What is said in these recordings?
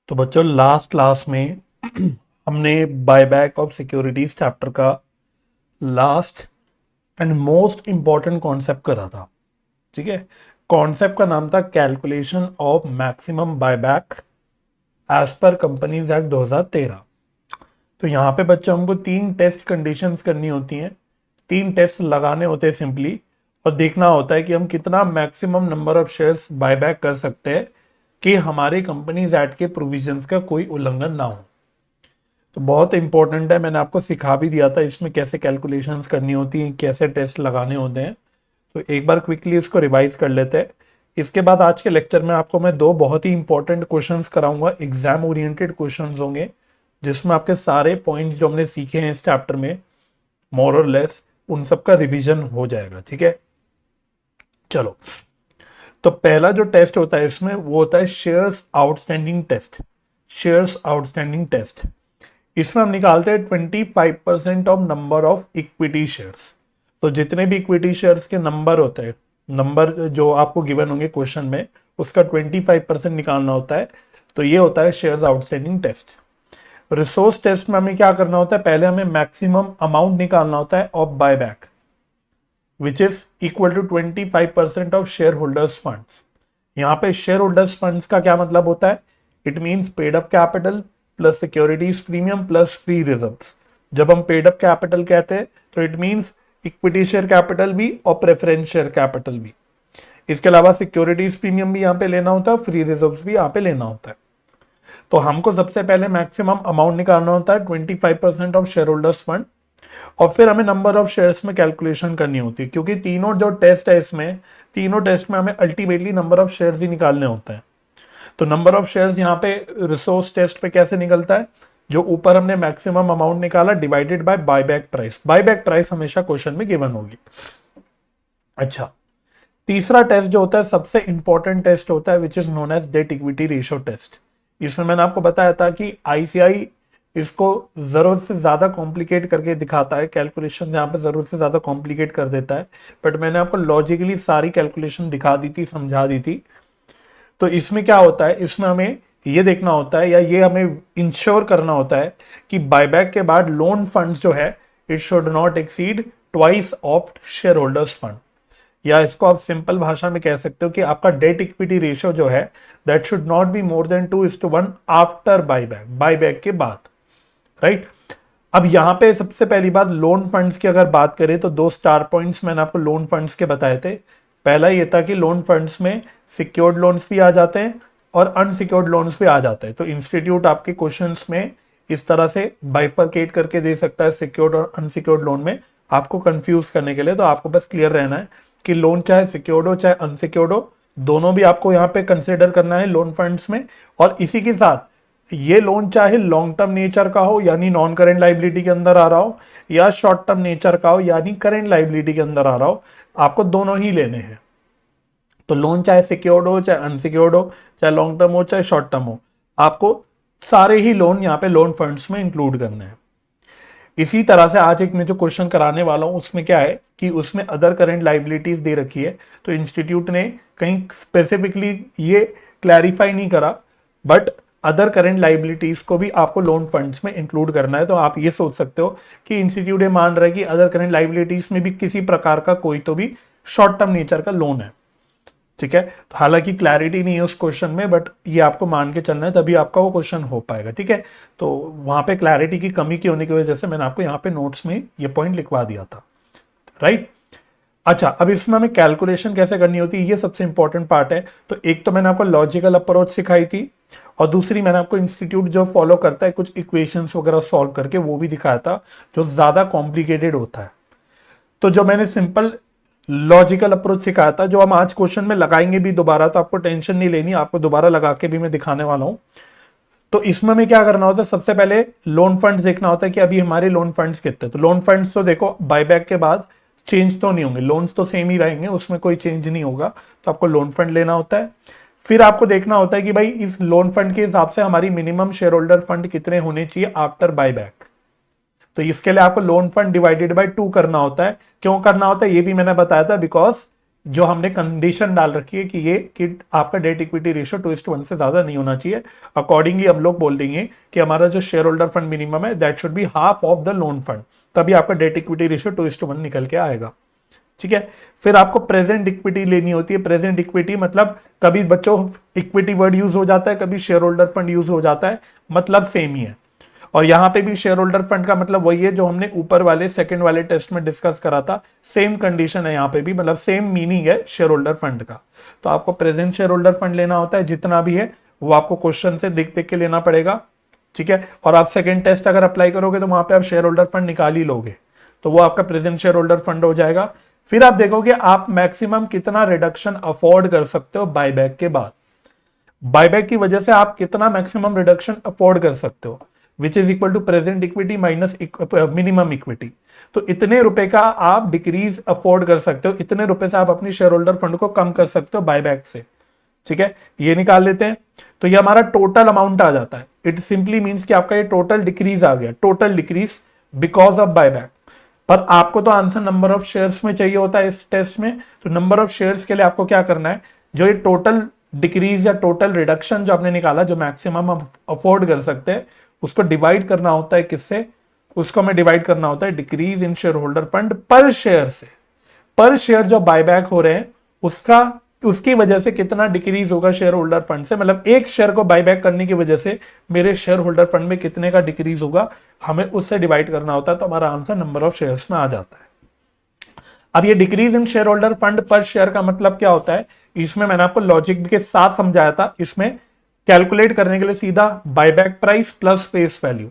तो बच्चों last class में हमने बायबैक ऑफ सिक्योरिटीज चैप्टर का last and most important concept करा था। ठीक है, कॉन्सेप्ट का नाम था calculation of maximum buyback as per companies act 2013। तो यहाँ पे बच्चों हमको तीन टेस्ट कंडीशंस करनी होती हैं, तीन टेस्ट लगाने होते हैं सिंपली, और देखना होता है कि हम कितना maximum number of shares buyback कर सकते हैं कि हमारे कंपनीज एक्ट के प्रोविजंस का कोई उल्लंघन ना हो। तो बहुत इंपॉर्टेंट है, मैंने आपको सिखा भी दिया था इसमें कैसे कैलकुलेशंस करनी होती हैं, कैसे टेस्ट लगाने होते हैं। तो एक बार क्विकली इसको रिवाइज कर लेते हैं। इसके बाद आज के लेक्चर में आपको मैं दो बहुत ही इंपॉर्टेंट क्वेश्चंस कराऊंगा, एग्जाम ओरिएंटेड क्वेश्चंस होंगे, जिसमें आपके सारे पॉइंट्स जो हमने सीखे हैं इस चैप्टर में मोर और लेस उन सब का रिवीजन हो जाएगा। ठीक है, चलो। तो पहला जो टेस्ट होता है इसमें वो होता है shares outstanding test. Shares outstanding test, इसमें हम निकालते हैं 25% of number of equity shares. तो जितने भी इक्विटी शेयर्स के नंबर होते हैं, नंबर जो आपको गिवन होंगे क्वेश्चन में, उसका 25% निकालना होता है। तो ये होता है shares outstanding test. Resource test में हमें क्या करना होता है, पहले हमें मैक्सिमम अमाउंट निकालना होता है of buyback which is equal to 25% of share holders funds. यहाँ पे शेयर होल्डर्स फंड्स का क्या मतलब होता है, it means paid up capital plus securities premium plus free reserves. जब हम पेड अप कैपिटल कहते हैं तो it means equity share capital भी और प्रेफरेंस शेयर कैपिटल भी। इसके अलावा सिक्योरिटीज प्रीमियम भी यहाँ पे लेना होता है, फ्री रिजर्व्स भी यहाँ पे लेना होता है। तो हमको सबसे पहले मैक्सिमम अमाउंट निकालना होता है 25% ऑफ शेयर होल्डर्स फंड, और फिर हमें नंबर ऑफ शेयर्स में कैलकुलेशन करनी होती है, क्योंकि तीनों जो टेस्ट है इसमें, तीनों टेस्ट में हमें अल्टीमेटली नंबर ऑफ शेयर्स ही निकालने होते हैं। तो नंबर ऑफ शेयर्स यहाँ पे रिसोर्स टेस्ट पे कैसे निकलता है, जो ऊपर हमने मैक्सिमम अमाउंट निकाला divided by buyback price. Buyback price हमेशा क्वेश्चन में गिवन होगी। अच्छा, तीसरा टेस्ट जो होता है सबसे इंपॉर्टेंट टेस्ट होता है which is known as debt equity ratio test. इसमें मैंने आपको बताया था कि आईसीआई इसको जरूरत से ज्यादा कॉम्प्लिकेट करके दिखाता है, कैलकुलेशन यहाँ पे जरूरत से ज्यादा कॉम्प्लिकेट कर देता है, बट मैंने आपको लॉजिकली सारी कैलकुलेशन दिखा दी थी, समझा दी थी। तो इसमें क्या होता है, इसमें हमें ये देखना होता है या ये हमें इंश्योर करना होता है कि बायबैक के बाद लोन फंड्स जो है it should not exceed twice of share holders fund, या इसको आप सिंपल भाषा में कह सकते हो कि आपका डेट इक्विटी रेशियो जो है that should not be more than 2:1 after buyback, buyback के बाद। राइट, अब यहां पे सबसे पहली बात लोन फंड्स की अगर बात करें तो दो स्टार पॉइंट्स मैंने आपको लोन फंड्स के बताए थे। पहला ये था कि लोन फंड्स में सिक्योर्ड लोन्स भी आ जाते हैं और अनसिक्योर्ड लोन्स भी आ जाते हैं। तो इंस्टीट्यूट आपके क्वेश्चंस में इस तरह से बाइफरकेट करके दे सकता है सिक्योर्ड और अनसिक्योर्ड लोन में, आपको कंफ्यूज करने के लिए। तो आपको बस क्लियर रहना है कि लोन चाहे सिक्योर्ड हो चाहे अनसिक्योर्ड हो, दोनों भी आपको यहाँ पे कंसिडर करना है लोन फंड्स में। और इसी के साथ ये लोन चाहे लॉन्ग टर्म नेचर का हो यानी नॉन करेंट लाइबिलिटी के अंदर आ रहा हो, या शॉर्ट टर्म नेचर का हो यानी करेंट लाइबिलिटी के अंदर आ रहा हो, आपको दोनों ही लेने हैं। तो लोन चाहे सिक्योर्ड हो चाहे अनसिक्योर्ड हो, चाहे लॉन्ग टर्म हो चाहे शॉर्ट टर्म हो, आपको सारे ही लोन यहाँ पे लोन फंड्स में इंक्लूड करने हैं। इसी तरह से आज एक मैं जो क्वेश्चन कराने वाला हूं उसमें क्या है कि उसमें अदर करेंट लाइबिलिटीज दे रखी है। तो इंस्टीट्यूट ने कहीं स्पेसिफिकली ये क्लैरिफाई नहीं करा, बट अदर करेंट लाइबिलिटीज को भी आपको लोन फंड्स में इंक्लूड करना है। तो आप ये सोच सकते हो कि इंस्टीट्यूट ये मान रहा है कि अदर करेंट लाइबिलिटीज में भी किसी प्रकार का कोई तो भी शॉर्ट टर्म नेचर का लोन है। ठीक है, तो हालांकि क्लैरिटी नहीं है उस क्वेश्चन में, बट ये आपको मान के चलना है तभी आपका वो क्वेश्चन हो पाएगा। ठीक है, तो वहां पे क्लैरिटी की कमी की होने की वजह से मैंने आपको यहाँ पे नोट्स में ये पॉइंट लिखवा दिया था। राइट, अच्छा, अब इसमें हमें कैलकुलेशन कैसे करनी होती है ये सबसे इंपॉर्टेंट पार्ट है। तो एक तो मैंने आपको लॉजिकल अप्रोच सिखाई थी, और दूसरी मैंने आपको इंस्टीट्यूट जो फॉलो करता है कुछ इक्वेशंस वगैरह सॉल्व करके वो भी दिखाया था, जो ज्यादा कॉम्प्लिकेटेड होता है। तो जो मैंने सिंपल लॉजिकल अप्रोच सिखाया था, जो हम आज क्वेश्चन में लगाएंगे भी दोबारा, तो आपको टेंशन नहीं लेनी, आपको दोबारा लगा के भी मैं दिखाने वाला हूं। तो इसमें हमें क्या करना होता है, सबसे पहले लोन फंड्स देखना होता है कि अभी हमारे लोन फंड्स कितने। तो लोन फंड्स तो देखो बायबैक के बाद चेंज तो नहीं होंगे, लोन्स तो सेम ही रहेंगे, उसमें कोई चेंज नहीं होगा। तो आपको लोन फंड लेना होता है। फिर आपको देखना होता है कि भाई इस लोन फंड के हिसाब से हमारी मिनिमम शेयर होल्डर फंड कितने होने चाहिए आफ्टर बायबैक। तो इसके लिए आपको लोन फंड डिवाइडेड बाय 2 करना होता है। क्यों करना होता है ये भी मैंने बताया था, बिकॉज जो हमने कंडीशन डाल रखी है कि ये कि आपका डेट इक्विटी रेशियो 2:1 से ज्यादा नहीं होना चाहिए। अकॉर्डिंगली हम लोग बोल देंगे कि हमारा जो शेयर होल्डर फंड मिनिमम है that should be half of the loan fund, तभी आपका डेट इक्विटी रेशियो 2:1 निकल के आएगा। ठीक है, फिर आपको प्रेजेंट इक्विटी लेनी होती है। प्रेजेंट इक्विटी मतलब कभी बच्चों इक्विटी वर्ड यूज हो जाता है, कभी शेयर होल्डर फंड यूज हो जाता है, मतलब सेम ही है। और यहां पे भी शेयर होल्डर फंड का मतलब वही है जो हमने ऊपर वाले सेकंड वाले टेस्ट में डिस्कस करा था, सेम कंडीशन है यहाँ पे भी, मतलब सेम मीनिंग है शेयर होल्डर फंड का। तो आपको प्रेजेंट शेयर होल्डर फंड लेना होता है, जितना भी है वो आपको क्वेश्चन से देख देख के लेना पड़ेगा। ठीक है, और आप सेकेंड टेस्ट अगर अप्लाई करोगे तो वहां पे आप शेयर होल्डर फंड निकाल ही लोगे, तो वो आपका प्रेजेंट शेयर होल्डर फंड हो जाएगा। फिर आप देखोगे आप मैक्सिमम कितना रिडक्शन अफोर्ड कर सकते हो बायबैक के बाद। बायबैक की वजह से आप कितना मैक्सिमम रिडक्शन अफोर्ड कर सकते हो, which is equal to present equity minus minimum equity. तो इतने रुपए का आप डिक्रीज अफोर्ड कर सकते हो, इतने रुपए से आप अपनी शेयर होल्डर फंड को कम कर सकते हो बायबैक से। ठीक है, ये निकाल लेते हैं, तो ये हमारा टोटल अमाउंट आ जाता है। इट सिंपली मीन्स कि आपका ये टोटल डिक्रीज आ गया, total decrease because of buyback. पर आपको तो आंसर नंबर ऑफ शेयर्स में चाहिए होता है इस टेस्ट में, तो नंबर ऑफ शेयर्स के लिए आपको क्या करना है, जो ये टोटल डिक्रीज या टोटल रिडक्शन जो आपने निकाला, जो मैक्सिमम हम अफोर्ड कर सकते हैं, उसको डिवाइड करना होता है किससे, उसको हमें डिवाइड करना होता है decrease in share holder fund पर शेयर से। पर शेयर जो बायबैक हो रहे हैं उसका, उसकी वजह से कितना डिक्रीज होगा शेयर होल्डर फंड से, मतलब एक शेयर को बायबैक करने की वजह से मेरे शेयर होल्डर फंड में कितने का डिक्रीज होगा, हमें उससे डिवाइड करना होता है, तो हमारा आंसर नंबर ऑफ शेयर्स में आ जाता है। अब ये decrease in share holder fund पर शेयर का मतलब क्या होता है, इसमें मैंने आपको लॉजिक के साथ समझाया था। इसमें कैलकुलेट करने के लिए सीधा buyback price plus face value,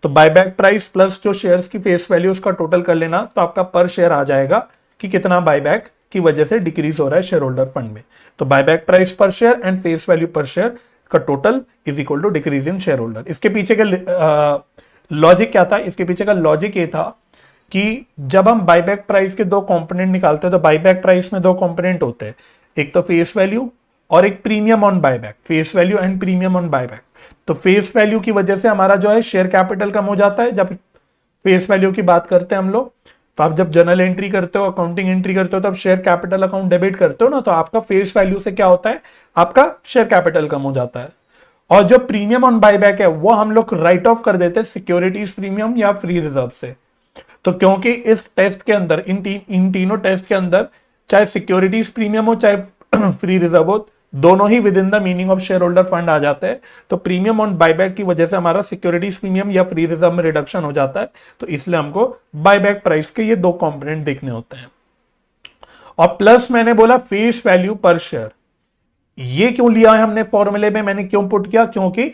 तो बायबैक प्राइस प्लस जो शेयर्स की फेस वैल्यू उसका टोटल कर लेना, तो आपका पर शेयर आ जाएगा कि कितना बायबैक की वजह से डिक्रीज हो रहा है शेयर होल्डर फंड में। तो buyback price per share and face value per share का total is equal to decrease in share holder. इसके पीछे का लॉजिक क्या था, इसके पीछे का लॉजिक ये था कि जब हम बायबैक प्राइस के दो कंपोनेंट निकालते हैं, तो बायबैक प्राइस में दो कंपोनेंट होते हैं, एक तो फेस वैल्यू और एक premium on buyback, face value and premium on buyback. तो फेस वैल्यू की वजह से हमारा जो है शेयर कैपिटल कम हो जाता है। जब फेस वैल्यू की बात करते हैं हम लोग, तो आप जब जर्नल एंट्री करते हो, अकाउंटिंग एंट्री करते हो, तब शेयर कैपिटल अकाउंट डेबिट करते हो ना, तो आपका फेस वैल्यू से क्या होता है, आपका शेयर कैपिटल कम हो जाता है। और जो प्रीमियम ऑन बायबैक है वो हम लोग राइट ऑफ कर देते हैं सिक्योरिटीज प्रीमियम या फ्री रिजर्व से। तो क्योंकि इस टेस्ट के अंदर इन तीनों टेस्ट के अंदर चाहे सिक्योरिटीज प्रीमियम हो चाहे फ्री रिजर्व हो, दोनों ही within the meaning of share holder fund आ जाते हैं। तो प्रीमियम ऑन बायबैक की वजह से हमारा सिक्योरिटीज प्रीमियम या फ्री रिजर्व में रिडक्शन हो जाता है, तो इसलिए हमको बायबैक प्राइस के ये दो कंपोनेंट देखने होते हैं। और प्लस मैंने बोला फेस वैल्यू पर शेयर, ये क्यों लिया है हमने फॉर्मूले में, मैंने क्यों पुट किया, क्योंकि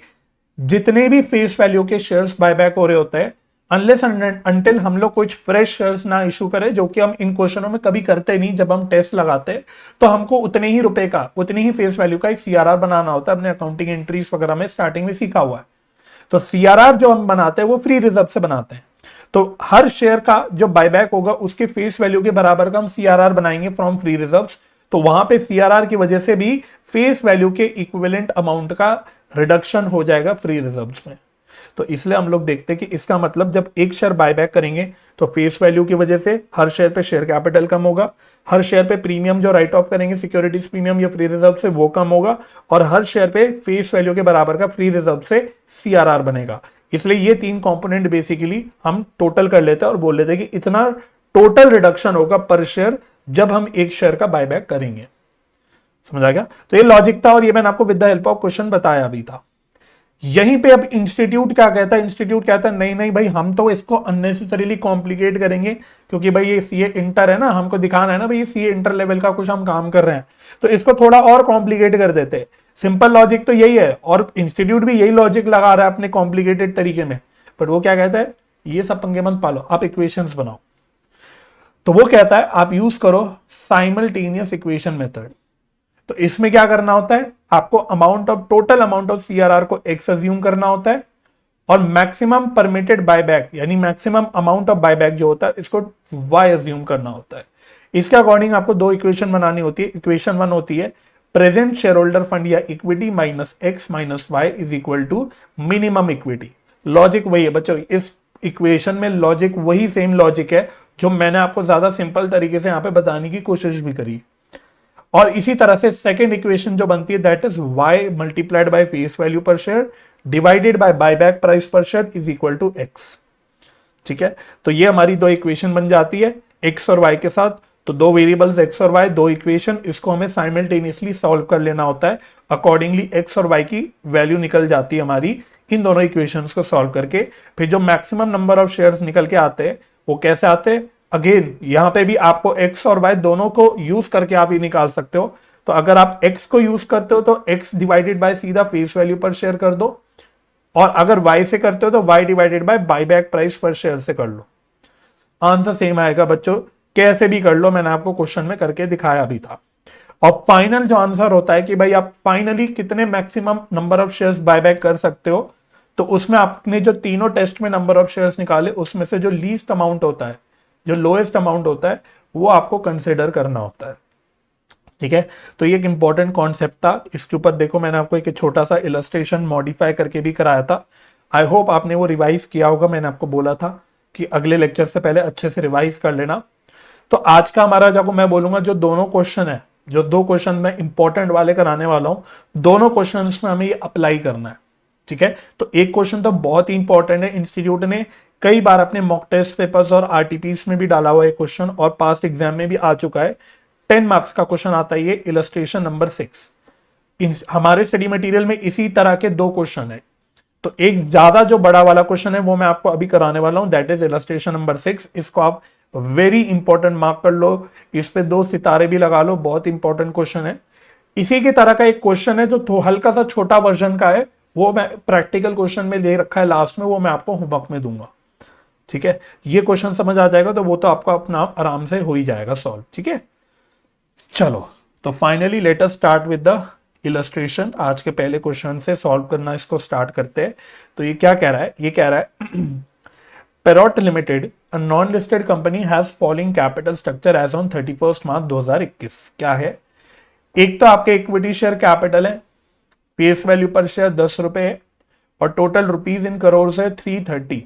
जितने भी फेस वैल्यू के शेयर्स बायबैक हो रहे होते हैं, अनलेस अनटिल हम लोग कुछ फ्रेश शेयर्स ना इशू करें, जो कि हम इन क्वेश्चनों में कभी करते नहीं, जब हम टेस्ट लगाते हैं तो हमको उतने ही रुपए का, उतनी ही फेस वैल्यू का एक सीआरआर बनाना होता है। अपने अकाउंटिंग एंट्रीज वगैरह में स्टार्टिंग में सीखा हुआ है। तो सीआरआर जो हम बनाते हैं वो फ्री रिजर्व से बनाते हैं। तो हर शेयर का जो बायबैक होगा उसके फेस वैल्यू के बराबर का हम सीआरआर बनाएंगे फ्रॉम फ्री रिजर्व। तो वहां पे सीआरआर की वजह से भी फेस वैल्यू के इक्विवेलेंट अमाउंट का रिडक्शन हो जाएगा फ्री रिजर्व्स में। तो इसलिए हम लोग देखते हैं कि इसका मतलब जब एक शेयर बायबैक करेंगे तो फेस वैल्यू की वजह से हर शेयर पे शेयर कैपिटल कम होगा, हर शेयर पे प्रीमियम जो राइट ऑफ करेंगे सिक्योरिटीज प्रीमियम या फ्री रिजर्व से वो कम होगा, और हर शेयर पे फेस वैल्यू के बराबर का फ्री रिजर्व से सीआरआर बनेगा। इसलिए ये तीन कंपोनेंट बेसिकली हम टोटल कर लेते हैं और बोल लेते हैं कि इतना टोटल रिडक्शन होगा पर शेयर जब हम एक शेयर का बायबैक करेंगे। समझ आ गया? तो ये लॉजिक था और ये मैंने आपको with the help of question बताया भी था। यहीं पे अब इंस्टीट्यूट क्या कहता है, इंस्टीट्यूट कहता है नहीं नहीं भाई हम तो इसको अननेसेसरीली कॉम्प्लिकेट करेंगे, क्योंकि भाई ये सीए इंटर है ना, हमको दिखाना है ना भाई ये सीए इंटर लेवल का कुछ हम काम कर रहे हैं, तो इसको थोड़ा और कॉम्प्लिकेट कर देते हैं। सिंपल लॉजिक तो यही है और इंस्टीट्यूट भी यही लॉजिक लगा रहा है अपने कॉम्प्लिकेटेड तरीके में, बट वो क्या कहता है, ये सब पंगे मत पालो, आप इक्वेशंस बनाओ। तो वो कहता है आप यूज करो साइमल्टेनियस इक्वेशन मेथड। तो इसमें क्या करना होता है, आपको amount of total amount of CRR को एक्स अज्यूम करना होता है और मैक्सिमम परमिटेड बायबैक यानी मैक्सिमम अमाउंट ऑफ बायबैक जो होता है इसको वाई अज्यूम करना होता है। इसके अकॉर्डिंग आपको दो इक्वेशन बनानी होती है। इक्वेशन 1 होती है प्रेजेंट शेयर होल्डर फंड या equity minus X minus Y is equal to minimum equity. Logic वही है बच्चों, इस इक्वेशन में लॉजिक वही सेम लॉजिक है जो मैंने आपको ज्यादा सिंपल तरीके से यहां पे बताने की कोशिश भी करी। और इसी तरह से सेकेंड इक्वेशन जो बनती है that is y multiplied by face value per share divided by buyback price per share is equal to x। ठीक है, तो ये हमारी दो इक्वेशन बन जाती है x और y के साथ। तो दो वेरिएबल्स x और y, दो इक्वेशन, इसको हमें साइमल्टेनियसली सॉल्व कर लेना होता है। अकॉर्डिंगली x और y की वैल्यू निकल जाती है हमारी इन दोनों इक्वेशंस को सॉल्व करके। फिर जो मैक्सिमम नंबर ऑफ शेयर्स निकल के आते हैं वो कैसे आते हैं, अगेन यहां पे भी आपको x और y दोनों को यूज करके आप ये निकाल सकते हो। तो अगर आप x को यूज करते हो तो x डिवाइडेड बाय सीधा फेस वैल्यू पर शेयर कर दो, और अगर y से करते हो तो y divided by buyback price per share से कर लो। आंसर सेम आएगा बच्चों, कैसे भी कर लो, मैंने आपको क्वेश्चन में करके दिखाया भी था। और फाइनल जो आंसर होता है कि भाई आप फाइनली कितने maximum number of shares buyback कर सकते हो, तो उसमें आपने जो तीनों टेस्ट में नंबर ऑफ शेयर्स निकाले उसमें से जो लीस्ट अमाउंट होता है, जो लोएस्ट अमाउंट होता है, वो आपको कंसिडर करना होता है। ठीक है, तो ये एक इंपॉर्टेंट कॉन्सेप्ट था। इसके ऊपर देखो मैंने आपको एक छोटा सा इलस्ट्रेशन मॉडिफाई करके भी कराया था। आई होप आपने वो रिवाइज किया होगा। मैंने आपको बोला था कि अगले लेक्चर से पहले अच्छे से रिवाइज कर लेना। तो आज का हमारा जो मैं बोलूंगा जो दोनों क्वेश्चन है, जो दो क्वेश्चन मैं इंपॉर्टेंट वाले कराने वाला हूं, दोनों क्वेश्चन में हमें ये अप्लाई करना है। ठीक है, तो एक क्वेश्चन तो बहुत ही इंपॉर्टेंट है, इंस्टीट्यूट ने कई बार अपने मॉक टेस्ट पेपर्स और आरटीपीस में भी डाला हुआ है क्वेश्चन, और पास्ट एग्जाम में भी आ चुका है। 10 मार्क्स का क्वेश्चन आता है ये, इलस्ट्रेशन नंबर 6। हमारे स्टडी मटेरियल में इसी तरह के दो क्वेश्चन है। तो एक ज्यादा जो बड़ा वाला क्वेश्चन है वो मैं आपको अभी कराने वाला हूं, दैट इज इलस्ट्रेशन नंबर 6। इसको आप वेरी इंपॉर्टेंट मार्क कर लो, इस पे 2 सितारे भी लगा लो, बहुत इंपॉर्टेंट क्वेश्चन है। इसी की तरह का एक क्वेश्चन है जो हल्का सा छोटा वर्जन का है, वो मैं प्रैक्टिकल क्वेश्चन में ले रखा है लास्ट में, वो मैं आपको होमवर्क में दूंगा। ठीक है, ये क्वेश्चन समझ आ जाएगा तो वो तो आपका अपना आराम से हो ही जाएगा सॉल्व। ठीक है, चलो तो finally let us start with the illustration. आज के पहले क्वेश्चन से सॉल्व करना इसको स्टार्ट करते हैं। तो ये क्या कह रहा है, ये कह रहा है Perot Limited, a non-listed company has falling capital structure as on 31st मार्च 2021। क्या है, एक तो आपके इक्विटी शेयर कैपिटल है, फेस वैल्यू पर शेयर 10 रुपए है, और टोटल रुपीज इन करोड़ है 330।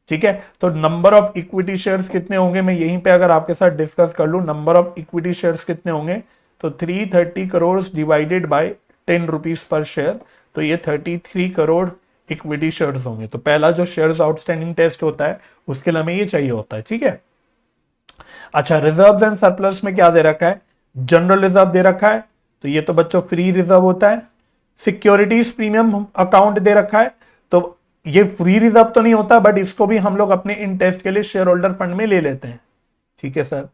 ठीक है, तो नंबर ऑफ इक्विटी शेयर्स कितने होंगे, मैं यहीं पे अगर आपके साथ डिस्कस कर लूं, नंबर ऑफ इक्विटी शेयर्स कितने होंगे, तो 330 crore divided by 10 rupees per share, तो ये 33 करोड़ इक्विटी शेयर्स होंगे। तो पहला जो शेयर्स आउटस्टैंडिंग टेस्ट होता है उसके लिए हमें ये चाहिए होता है। ठीक है, अच्छा रिजर्व्स एंड सरप्लस में क्या दे रखा है, जनरल रिजर्व दे रखा है, तो ये तो बच्चों फ्री रिजर्व होता है। सिक्योरिटीज प्रीमियम अकाउंट दे रखा है, तो ये फ्री रिजर्व तो नहीं होता, बट इसको भी हम लोग अपने इन टेस्ट के लिए शेयर होल्डर फंड में ले लेते हैं। ठीक है sir,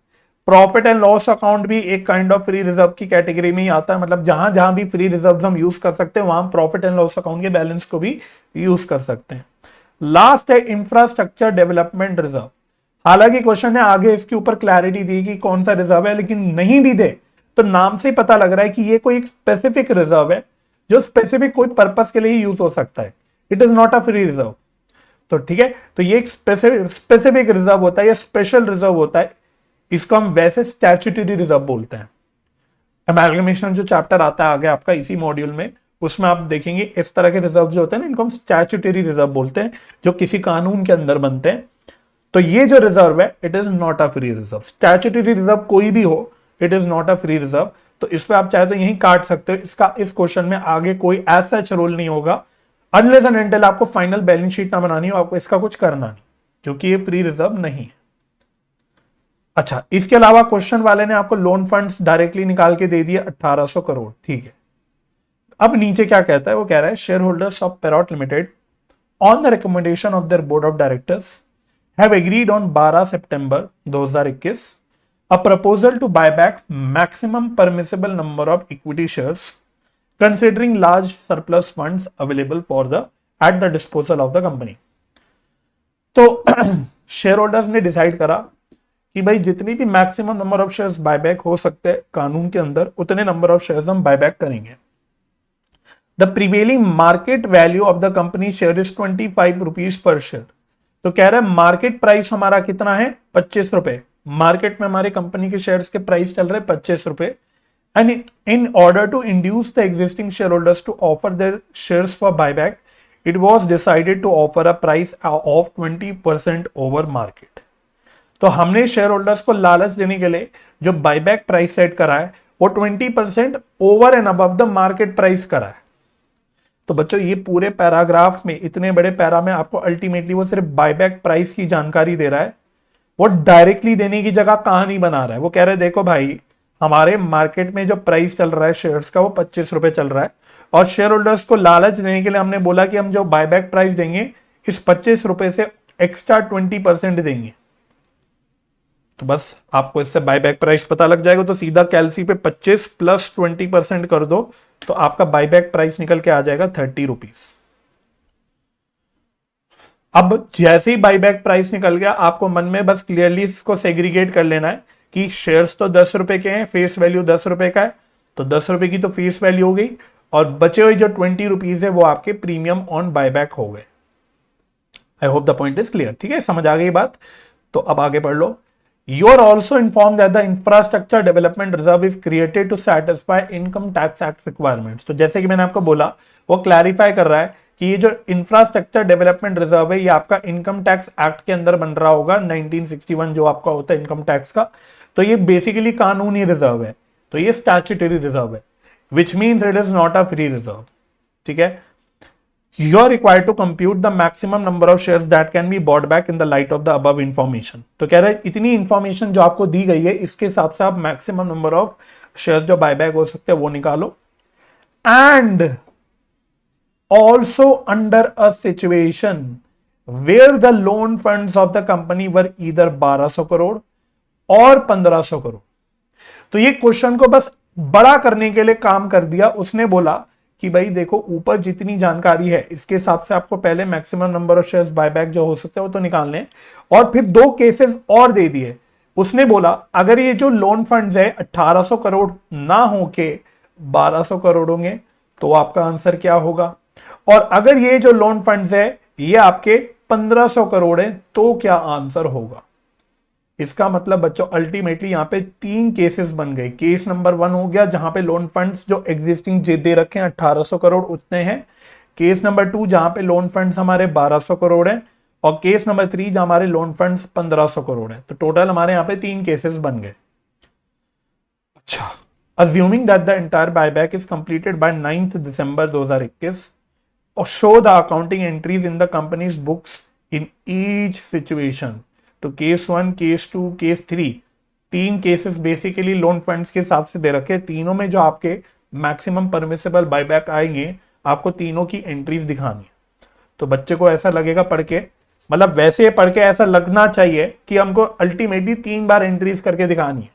profit and loss account भी एक काइंड ऑफ फ्री रिजर्व की कैटेगरी में ही आता है, मतलब जहां जहां भी फ्री रिजर्व हम यूज कर सकते हैं वहां प्रॉफिट एंड लॉस अकाउंट के बैलेंस को भी यूज कर सकते हैं। लास्ट है इंफ्रास्ट्रक्चर डेवलपमेंट रिजर्व। हालांकि क्वेश्चन है आगे इसके ऊपर क्लैरिटी दी कि कौन सा रिजर्व है, लेकिन नहीं भी दे तो नाम से पता लग रहा है कि ये कोई एक स्पेसिफिक रिजर्व है जो स्पेसिफिक कोई पर्पस के लिए ही यूज हो सकता है। It is not a free reserve. तो ठीक है, तो ये एक स्पेसिफिक रिजर्व होता है या स्पेशल रिजर्व होता है, इसको हम वैसे स्टैट्यूटरी रिजर्व बोलते हैं। अमेलगमेशन जो चैप्टर आता है आगे आपका इसी मॉड्यूल में, उसमें आप देखेंगे इस तरह के रिजर्व जो होते हैं ना, इनको हम स्टैट्यूटरी रिजर्व बोलते हैं, जो किसी कानून के अंदर बनते हैं। तो ये जो रिजर्व है it is not a free reserve. Statutory reserve कोई भी हो, it is not a free reserve. तो इस पर आप चाहे तो यहीं काट सकते हो, इसका इस क्वेश्चन में आगे कोई एज सच रोल नहीं होगा, अनलेस एंड अनटिल आपको फाइनल बैलेंस शीट ना बनानी हो, आपको इसका कुछ करना नहीं, क्योंकि ये फ्री रिजर्व नहीं है। अच्छा, इसके अलावा क्वेश्चन वाले ने आपको लोन फंड्स डायरेक्टली निकाल के दे दिए 1800 करोड़। ठीक है, अब नीचे क्या कहता है, वो कह रहा है share holders of Perot limited on the recommendation of their board of directors have agreed on 12 September 2021 a proposal to buy back maximum permissible number of equity shares considering large surplus funds available for the at the disposal of the company। तो share holders ने decide करा कि भाई जितनी भी maximum number of shares buyback हो सकते हैं कानून के अंदर, उतने नंबर ऑफ शेयर्स हम बायबैक करेंगे। The prevailing market value of the company share is 25 rupees per share. तो कह रहे हैं मार्केट प्राइस हमारा कितना है, 25 रुपए। मार्केट में हमारे कंपनी के शेयर्स के प्राइस चल रहे हैं 25 रुपए। And in order to induce the existing share holders to offer their shares for buyback, it was decided to offer a price of 20% over market. तो हमने शेयर होल्डर्स को लालच देने के लिए जो बायबैक प्राइस सेट करा है वो 20% over and above the market price करा है। तो बच्चों ये पूरे पैराग्राफ में, इतने बड़े पैरा में आपको अल्टीमेटली वो सिर्फ बायबैक प्राइस की जानकारी दे रहा है। वो डायरेक्टली देने की जगह कहानी बना रहा है। वो कह रहे हैं देखो भाई, हमारे मार्केट में जो प्राइस चल रहा है शेयर्स का वो 25 रुपए चल रहा है, और शेयर होल्डर्स को लालच देने के लिए हमने बोला कि हम जो बायबैक प्राइस देंगे इस 25 रुपए से एक्स्ट्रा 20% देंगे। तो बस आपको इससे बायबैक प्राइस पता लग जाएगा। तो सीधा कैलसी पे 25 प्लस 20% कर दो तो आपका बायबैक प्राइस निकल के आ जाएगा 30 रुपीज। अब जैसे ही बायबैक प्राइस निकल गया, आपको मन में बस क्लियरली इसको सेग्रीगेट कर लेना है कि शेयर्स तो 10 रुपए के हैं, फेस वैल्यू 10 रुपए का है, तो 10 रुपए की तो फेस वैल्यू हो गई, और बचे हुए जो 20 रुपीज है वो आपके प्रीमियम ऑन बायबैक हो गए। I hope the point is clear. ठीक है, समझ आ गई बात। तो अब आगे पढ़ लो। You are also informed that the infrastructure development reserve is created to satisfy income tax act requirements। तो जैसे कि मैंने आपको बोला, वो क्लैरिफाई कर रहा है कि ये जो इंफ्रास्ट्रक्चर डेवलपमेंट रिजर्व है ये आपका इनकम टैक्स एक्ट के अंदर बन रहा होगा, 1961 जो आपका होता है इनकम टैक्स का। तो ये बेसिकली कानूनी रिजर्व है, तो ये स्टैट्यूटरी रिजर्व है, which means it is not a free reserve. ठीक है, you are required to compute the maximum number of shares that can be bought back in the light of the above information। तो कह रहे हैं इतनी information जो आपको दी गई है इसके हिसाब से आप मैक्सिमम नंबर ऑफ शेयर्स जो बायबैक हो सकते हैं वो निकालो। And also under a situation where the loan funds of the company were either 1200 crore और 1500 करोड़। तो ये क्वेश्चन को बस बड़ा करने के लिए काम कर दिया। उसने बोला कि भाई देखो, ऊपर जितनी जानकारी है इसके हिसाब से आपको पहले maximum number of shares buyback जो हो सकते हैं वो तो निकालने, और फिर दो केसेस और दे दिए। उसने बोला अगर ये जो लोन फंड्स है 1800 करोड़ ना हो के 1200 करोड़ होंगे तो आपका आंसर क्या होगा, और अगर ये जो लोन फंड्स है ये आपके 1500 करोड़ है तो क्या आंसर होगा। इसका मतलब बच्चों अल्टीमेटली यहां पे तीन केसेस बन गए। केस नंबर 1 हो गया जहां पे लोन फंड्स जो एग्जिस्टिंग दे रखे हैं 1800 करोड़ उतने हैं। केस नंबर 2 जहां पे लोन फंड्स हमारे 1200 करोड़ हैं, और केस नंबर 3 जहां हमारे लोन फंड्स 1500 करोड़ हैं। तो टोटल हमारे यहां पे तीन केसेस बन गए। अच्छा, assuming that the entire buyback is completed by 9th December 2021 or show the accounting entries in the company's books in each situation। तो केस 1, केस 2, केस 3, तीन केसेस बेसिकली लोन फंड्स के हिसाब से दे रखे। तीनों में जो आपके मैक्सिमम परमिसेबल बायबैक आएंगे आपको तीनों की एंट्रीज दिखानी है। तो बच्चे को ऐसा लगेगा पढ़ के, मतलब वैसे पढ़ के ऐसा लगना चाहिए कि हमको अल्टीमेटली 3 बार एंट्रीज करके दिखानी है।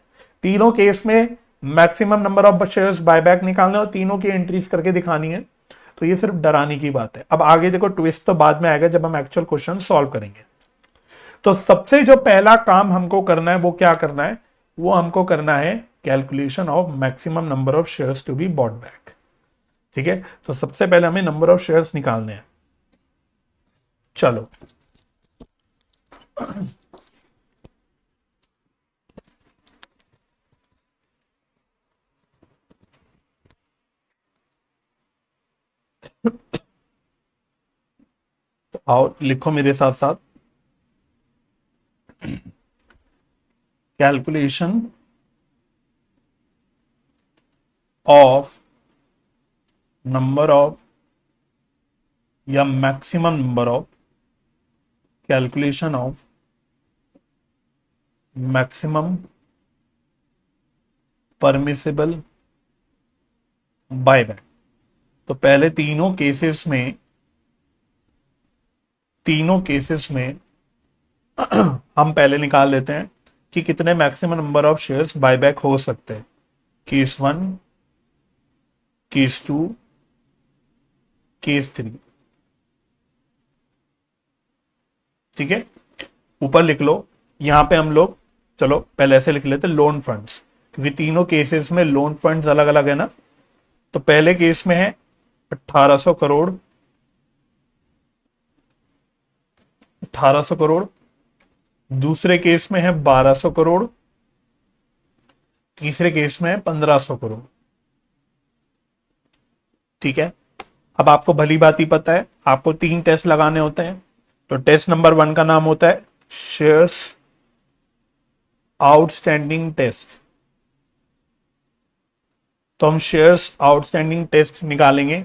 तीनों केस में maximum number of shares buyback निकालने और तीनों की एंट्रीज करके दिखानी है। तो ये सिर्फ डराने की बात है। अब आगे देखो, ट्विस्ट तो बाद में आएगा जब हम एक्चुअल क्वेश्चन सॉल्व करेंगे। तो सबसे जो पहला काम हमको करना है वो क्या करना है, वो हमको करना है calculation of maximum number of shares to be bought back. ठीक है, तो सबसे पहले हमें नंबर ऑफ शेयर्स निकालने हैं। चलो तो आओ लिखो मेरे साथ साथ, कैलकुलेशन ऑफ नंबर ऑफ या maximum number of, calculation of maximum permissible buyback. तो पहले तीनों केसेस में हम पहले निकाल लेते हैं कि कितने maximum number of shares buyback हो सकते हैं। Case 1, case 2, case 3। ठीक है, ऊपर लिख लो। यहां पे हम लोग चलो पहले ऐसे लिख लेते लोन फंड्स, क्योंकि तीनों केसेस में लोन फंड्स अलग अलग है ना। तो पहले केस में है 1800 करोड़, 1800 करोड़। दूसरे केस में है 1200 करोड़, तीसरे केस में है 1500 करोड़। ठीक है, अब आपको भली बात ही पता है आपको 3 टेस्ट लगाने होते हैं। तो टेस्ट नंबर 1 का नाम होता है शेयर्स आउटस्टैंडिंग टेस्ट। तो हम शेयर्स आउटस्टैंडिंग टेस्ट निकालेंगे,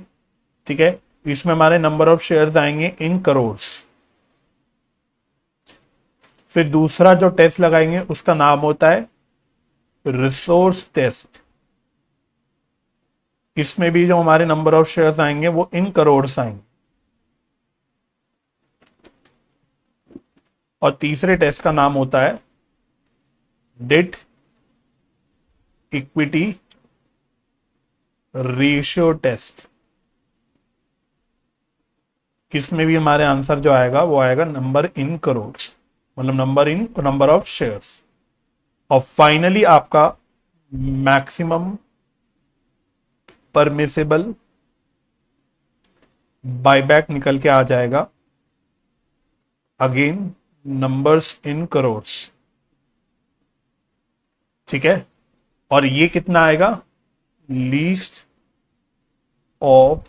ठीक है। इसमें हमारे नंबर ऑफ शेयर्स आएंगे इन करोड्स। फिर दूसरा जो टेस्ट लगाएंगे उसका नाम होता है रिसोर्स टेस्ट। इसमें भी जो हमारे नंबर ऑफ शेयर्स आएंगे वो इन करोड्स आएंगे। और तीसरे टेस्ट का नाम होता है डेट इक्विटी रेशियो टेस्ट। इसमें भी हमारे आंसर जो आएगा वो आएगा नंबर इन करोड्स, मतलब नंबर ऑफ शेयर्स। और फाइनली आपका मैक्सिमम परमिसेबल बायबैक निकल के आ जाएगा, अगेन नंबर्स इन करोड्स, ठीक है। और ये कितना आएगा, लीस्ट ऑफ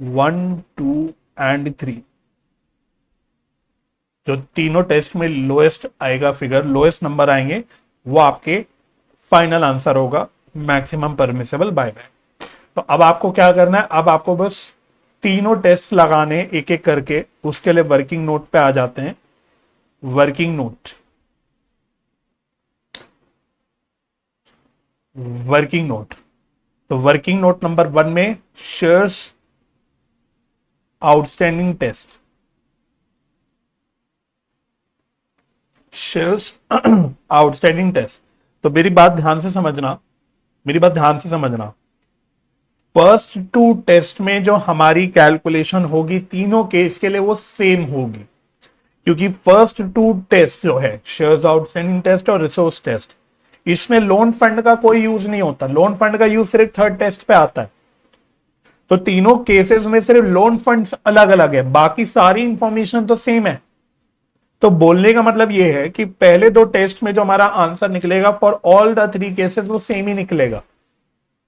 1, 2 एंड 3। जो तीनों टेस्ट में लोएस्ट आएगा फिगर, लोएस्ट नंबर आएंगे, वो आपके फाइनल आंसर होगा मैक्सिमम परमिसेबल बायबैक। तो अब आपको क्या करना है, अब आपको बस तीनों टेस्ट लगाने एक एक करके। उसके लिए वर्किंग नोट पे आ जाते हैं। Working note, working note. तो वर्किंग नोट नंबर 1 में shares outstanding test, shares outstanding test. तो मेरी बात ध्यान से समझना, मेरी बात ध्यान से समझना। फर्स्ट 2 टेस्ट में जो हमारी कैलकुलेशन होगी तीनों केस के लिए वो सेम होगी, क्योंकि फर्स्ट 2 टेस्ट जो है शेयर्स आउटस्टैंडिंग टेस्ट और रिसोर्स टेस्ट, इसमें लोन फंड का कोई यूज नहीं होता। लोन फंड का यूज सिर्फ थर्ड टेस्ट पे आता है। तो तीनों केसेस में सिर्फ लोन फंड्स अलग अलग है, बाकी सारी इंफॉर्मेशन तो सेम है। तो बोलने का मतलब यह है कि पहले 2 टेस्ट में जो हमारा आंसर निकलेगा फॉर ऑल द 3 केसेस वो सेम ही निकलेगा।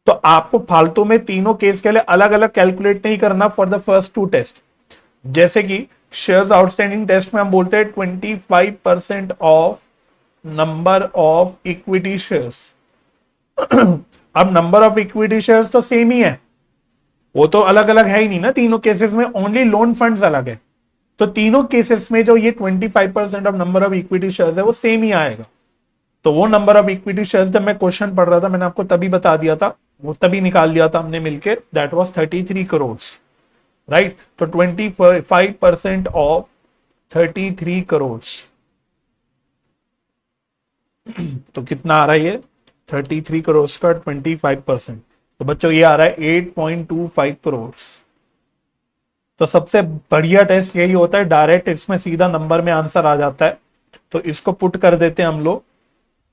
तो आपको फालतू में तीनों केस के लिए अलग अलग कैलकुलेट नहीं करना फॉर द फर्स्ट 2 टेस्ट। जैसे कि शेयर्स आउटस्टैंडिंग टेस्ट में हम बोलते हैं 25% of number of equity shares. अब नंबर ऑफ इक्विटी शेयर्स तो सेम ही है, वो तो अलग अलग है ही नहीं ना तीनों केसेस में, ओनली लोन फंड्स अलग है। तो तीनों केसेस में जो ये 25% of number of equity shares है वो सेम ही आएगा। तो वो नंबर ऑफ इक्विटी शेयर्स जब मैं क्वेश्चन पढ़ रहा था मैंने आपको तभी बता दिया था, वो तभी निकाल लिया था हमने मिलके, दैट वाज 33 करोड़, राइट। तो 25% ऑफ 33 करोड़, तो कितना आ रहा है ये 33 करोड़ का 25%। तो बच्चों ये आ रहा है 8.25 करोड़। तो सबसे बढ़िया टेस्ट यही होता है, डायरेक्ट इसमें सीधा नंबर में आंसर आ जाता है। तो इसको पुट कर देते हैं हम लोग,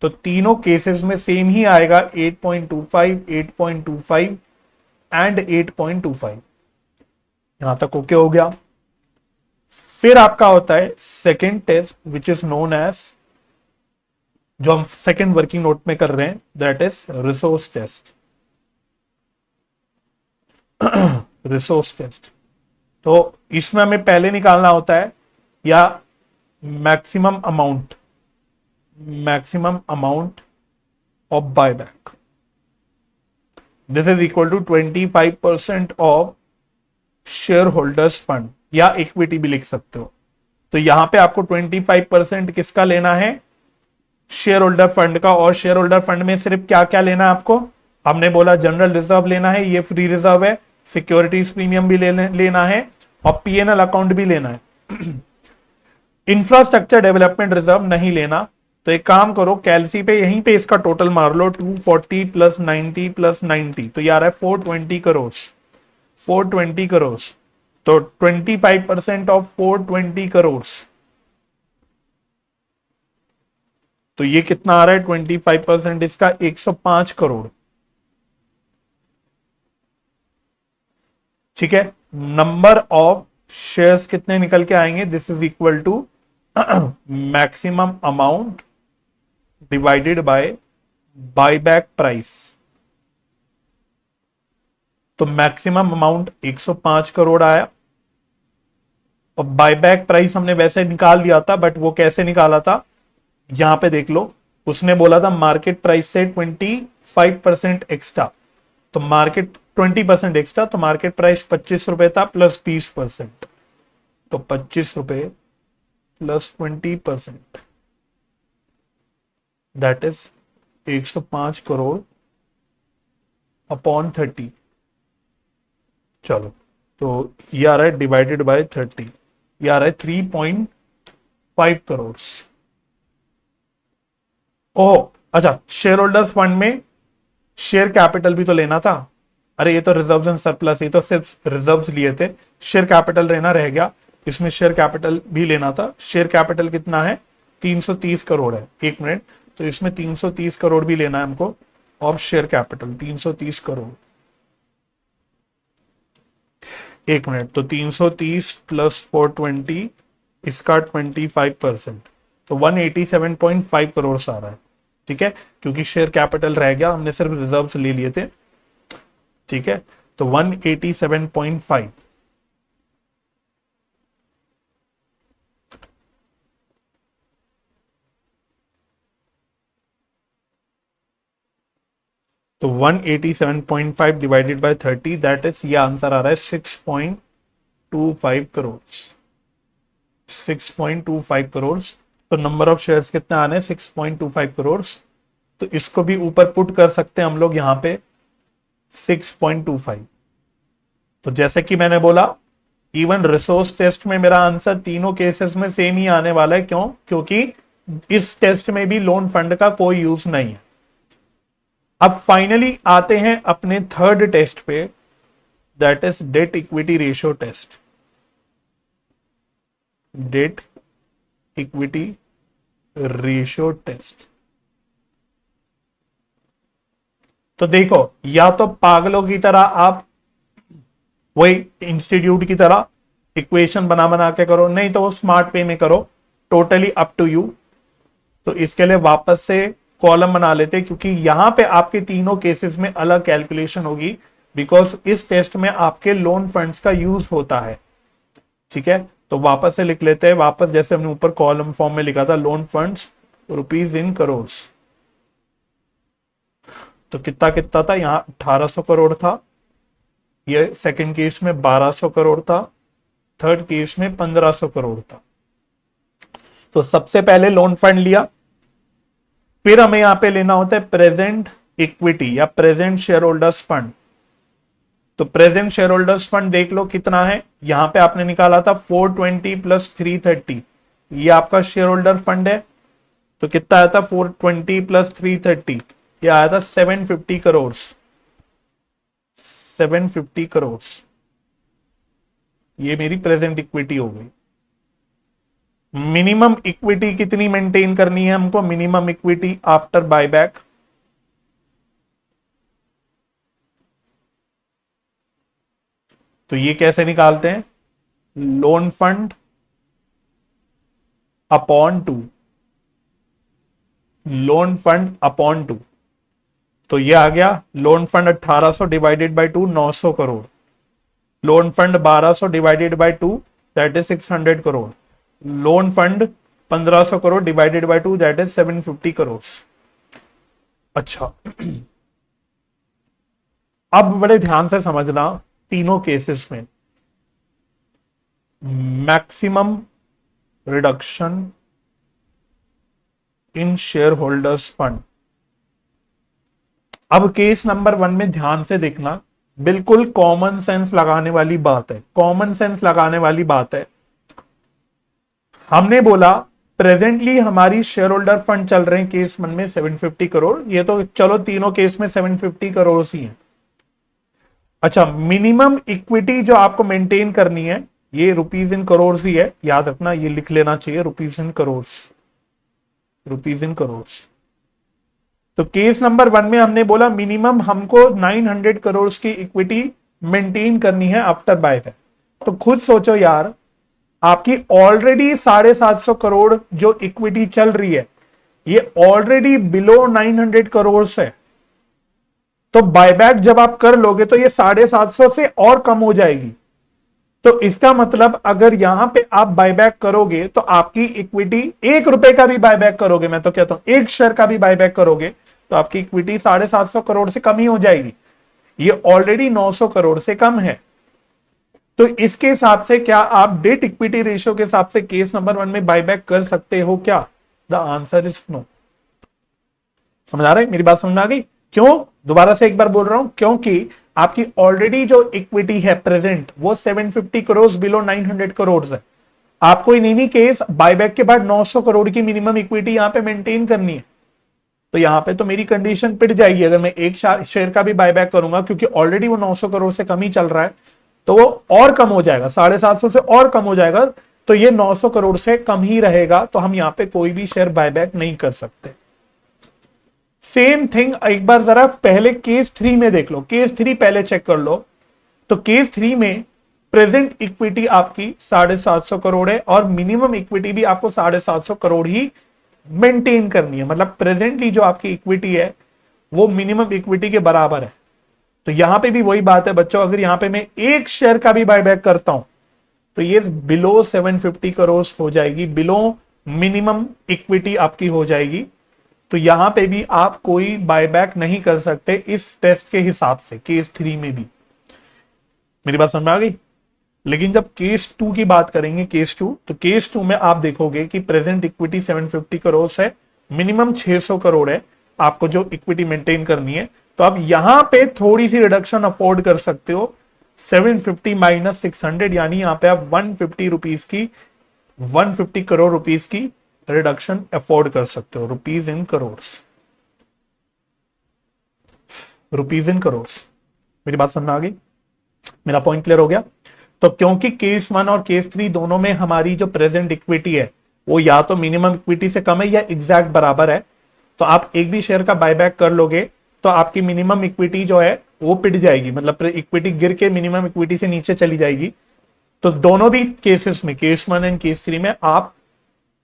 तो तीनों केसेस में सेम ही आएगा 8.25, 8.25 एंड 8.25। यहां तक ओके हो गया। फिर आपका होता है second test which is known as, जो हम सेकेंड वर्किंग नोट में कर रहे हैं, that is resource test. Resource test, तो इसमें हमें पहले निकालना होता है या maximum amount of buyback. This is equal to 25% of share holders fund, या इक्विटी भी लिख सकते हो। तो यहां पे आपको 25% किसका लेना है, शेयर होल्डर फंड का। और शेयर होल्डर फंड में सिर्फ क्या क्या लेना है आपको, हमने बोला जनरल रिजर्व लेना है, ये फ्री रिजर्व है, सिक्योरिटीज प्रीमियम भी लेना है, और पीएनएल अकाउंट भी लेना है। इंफ्रास्ट्रक्चर डेवलपमेंट रिजर्व नहीं लेना। तो एक काम करो, कैलसी पे यहीं पे इसका टोटल मार लो, 240 प्लस 90 प्लस 90, तो यार है 420 करोड़। 420 करोड़, तो 25% ऑफ 420 करोड़, तो ये कितना आ रहा है 25% इसका 105 करोड़। ठीक है, नंबर ऑफ शेयर्स कितने निकल के आएंगे, this is equal to maximum amount divided by buyback price. तो मैक्सिमम अमाउंट 105 करोड़ आया, और बायबैक प्राइस हमने वैसे निकाल लिया था, बट वो कैसे निकाला था यहां पे देख लो। उसने बोला था मार्केट प्राइस से 25% एक्स्ट्रा, तो मार्केट 20% एक्स्ट्रा, तो मार्केट प्राइस 25 रुपए था प्लस 20%, तो 25 रुपए plus 20%, that is 105 crore upon 30। चलो, तो ये आ रहा है डिवाइडेड बाय 30, ये आ रहा है 3.5 करोड़। ओह अच्छा, शेयर होल्डर्स फंड में शेयर कैपिटल भी तो लेना था। अरे ये तो रिजर्व्स एंड सरप्लस, ये तो सिर्फ रिजर्व्स लिए थे, शेयर कैपिटल रहना रह गया। इसमें शेयर कैपिटल भी लेना था। शेयर कैपिटल कितना है? 330 करोड़ है। एक मिनट, तो इसमें 330 करोड़ भी लेना है हमको, और शेयर कैपिटल 330 करोड़। एक मिनट, तो 330 प्लस 420, इसका 25%, तो 187.5 करोड़ आ रहा है। ठीक है, क्योंकि शेयर कैपिटल रह गया, हमने सिर्फ रिजर्व्स ले लिए थे। ठीक है, तो 187.5। तो 187.5 डिवाइडेड बाय 30, दैट इज, ये आंसर आ रहा है 6.25 करोड़। 6.25 करोड़। तो नंबर ऑफ शेयर्स कितने आने? 6.25 करोड़। तो इसको भी ऊपर पुट कर सकते हैं हम लोग यहां पे 6.25। तो जैसे कि मैंने बोला, इवन रिसोर्स टेस्ट में मेरा आंसर तीनों केसेस में सेम ही आने वाला है। क्यों? क्योंकि इस टेस्ट में भी लोन फंड का कोई यूज नहीं है। अब फाइनली आते हैं अपने थर्ड टेस्ट पे, that is debt equity ratio test. Debt equity ratio test. तो देखो, या तो पागलों की तरह आप वही इंस्टीट्यूट की तरह इक्वेशन बना बना के करो, नहीं तो वो स्मार्ट वे में करो, टोटली अप टू यू। तो इसके लिए वापस से कॉलम बना लेते, क्योंकि यहां पे आपके तीनों केसेस में अलग कैलकुलेशन होगी, बिकॉज इस टेस्ट में आपके लोन फंड्स का यूज होता है। ठीक है, तो वापस से लिख लेते हैं, वापस जैसे हमने ऊपर कॉलम फॉर्म में लिखा था, loan funds rupees in crore. तो कितना कितना था? यहां 1800 करोड़ था, ये सेकंड केस में 1200 करोड़ था, थर्ड केस में 1500 करोड़ था। तो सबसे पहले लोन फंड लिया, फिर हमें यहां पे लेना होता है प्रेजेंट इक्विटी या प्रेजेंट शेयर होल्डर्स फंड। तो प्रेजेंट शेयर होल्डर्स फंड देख लो कितना है, यहां पे आपने निकाला था 420 प्लस 330, ये आपका शेयर होल्डर फंड है। तो कितना आया था? 420 प्लस 330, ये आया था 750 करोड़। 750 करोड़, ये मेरी प्रेजेंट इक्विटी हो गई। मिनिमम इक्विटी कितनी मेंटेन करनी है हमको? मिनिमम इक्विटी आफ्टर बायबैक, तो ये कैसे निकालते हैं? Loan fund upon 2, loan fund upon 2। तो ये आ गया loan fund 1800 divided by 2, 900 crore. Loan fund 1200 divided by 2, that is 600 crore. Loan fund 1500 crore divided by 2, that is 750 crore. अच्छा, अब बड़े ध्यान से समझना, तीनों केसेस में maximum reduction in share holders fund. अब केस नंबर 1 में ध्यान से देखना, बिल्कुल कॉमन सेंस लगाने वाली बात है, कॉमन सेंस लगाने वाली बात है। हमने बोला प्रेजेंटली हमारी शेयर होल्डर फंड चल रहे हैं केस 1 में 750 करोड़, ये तो चलो तीनों केस में 750 करोड़ ही है। अच्छा, मिनिमम इक्विटी जो आपको मेंटेन करनी है, ये रुपीज इन करोड़ ही है, याद रखना, ये लिख लेना चाहिए, rupees in crore, rupees in crore. तो केस नंबर 1 में हमने बोला मिनिमम हमको 900 करोड़ की इक्विटी मेंटेन करनी है आफ्टर बायबैक। तो खुद सोचो यार, आपकी ऑलरेडी 750 करोड़ जो इक्विटी चल रही है, ये ऑलरेडी बिलो 900 करोड़ है। तो बायबैक जब आप कर लोगे तो ये 750 से और कम हो जाएगी। तो इसका मतलब अगर यहां पे आप बायबैक करोगे तो आपकी इक्विटी, 1 रुपए का भी बायबैक करोगे, मैं तो कहता हूं 1 शेयर का भी बायबैक करोगे, तो आपकी इक्विटी 750 करोड़ से कम ही हो जाएगी। ये ऑलरेडी 900 करोड़ से कम है। तो इसके हिसाब से क्या आप डेट इक्विटी रेशियो के हिसाब से केस नंबर 1 में बायबैक कर सकते हो क्या? The answer is no. समझ आ रहा है? मेरी बात समझ में आ गई? क्यों? दोबारा से एक बार बोल रहा हूं, क्योंकि आपकी ऑलरेडी जो इक्विटी है प्रेजेंट वो 750 करोड़ बिलो 900 करोड़ है। आपको इन एनी केस बायबैक के बाद 900 करोड़ की मिनिमम इक्विटी यहां पे मेंटेन करनी है। तो यहां पे तो मेरी कंडीशन पिट जाएगी अगर मैं एक शेयर का भी बायबैक करूंगा, क्योंकि ऑलरेडी वो 900 करोड़ से कम ही चल रहा है, तो वो और कम हो जाएगा, 750 से और कम हो जाएगा। तो ये 900 करोड़ से कम ही रहेगा, तो हम यहां पे कोई भी शेयर बायबैक नहीं कर सकते। सेम थिंग एक बार जरा पहले केस 3 में देख लो, केस 3 पहले चेक कर लो। तो केस 3 में प्रेजेंट इक्विटी आपकी 750 करोड़ है और मिनिमम इक्विटी भी आपको 750 करोड़ ही मेंटेन करनी है। मतलब प्रेजेंटली जो आपकी इक्विटी है वो मिनिमम इक्विटी के बराबर है। तो यहां पे भी वही बात है बच्चों, अगर यहां पे मैं एक शेयर का भी बायबैक करता हूं तो ये बिलो 750 करोड़ हो जाएगी, बिलो मिनिमम इक्विटी आपकी हो जाएगी। तो यहां पे भी आप कोई बायबैक नहीं कर सकते इस टेस्ट के हिसाब से, केस 3 में भी। मेरी बात समझ में आ गई? लेकिन जब केस 2 की बात करेंगे, केस 2, तो केस 2 में आप देखोगे कि प्रेजेंट इक्विटी 750 करोड़ है, मिनिमम 600 करोड़ है आपको जो इक्विटी मेंटेन करनी है। तो आप यहां पे थोड़ी सी रिडक्शन अफोर्ड कर सकते हो, 750 माइनस 600, यानी यहां पे आप 150 रुपीज की 150 करोड़ रुपीज की रिडक्शन अफोर्ड कर सकते हो। Rupees in crore, rupees in crore. मेरी बात समझ में आ गई? मेरा पॉइंट क्लियर हो गया? तो क्योंकि केस 1 और केस 3 दोनों में हमारी जो प्रेजेंट इक्विटी है वो या तो मिनिमम इक्विटी से कम है या एग्जैक्ट बराबर है, तो आप एक भी शेयर का बायबैक कर लोगे तो आपकी मिनिमम इक्विटी जो है वो पिट जाएगी, मतलब इक्विटी गिर के मिनिमम इक्विटी से नीचे चली जाएगी। तो दोनों भी केसेस में, केस 1 एंड केस 3 में, आप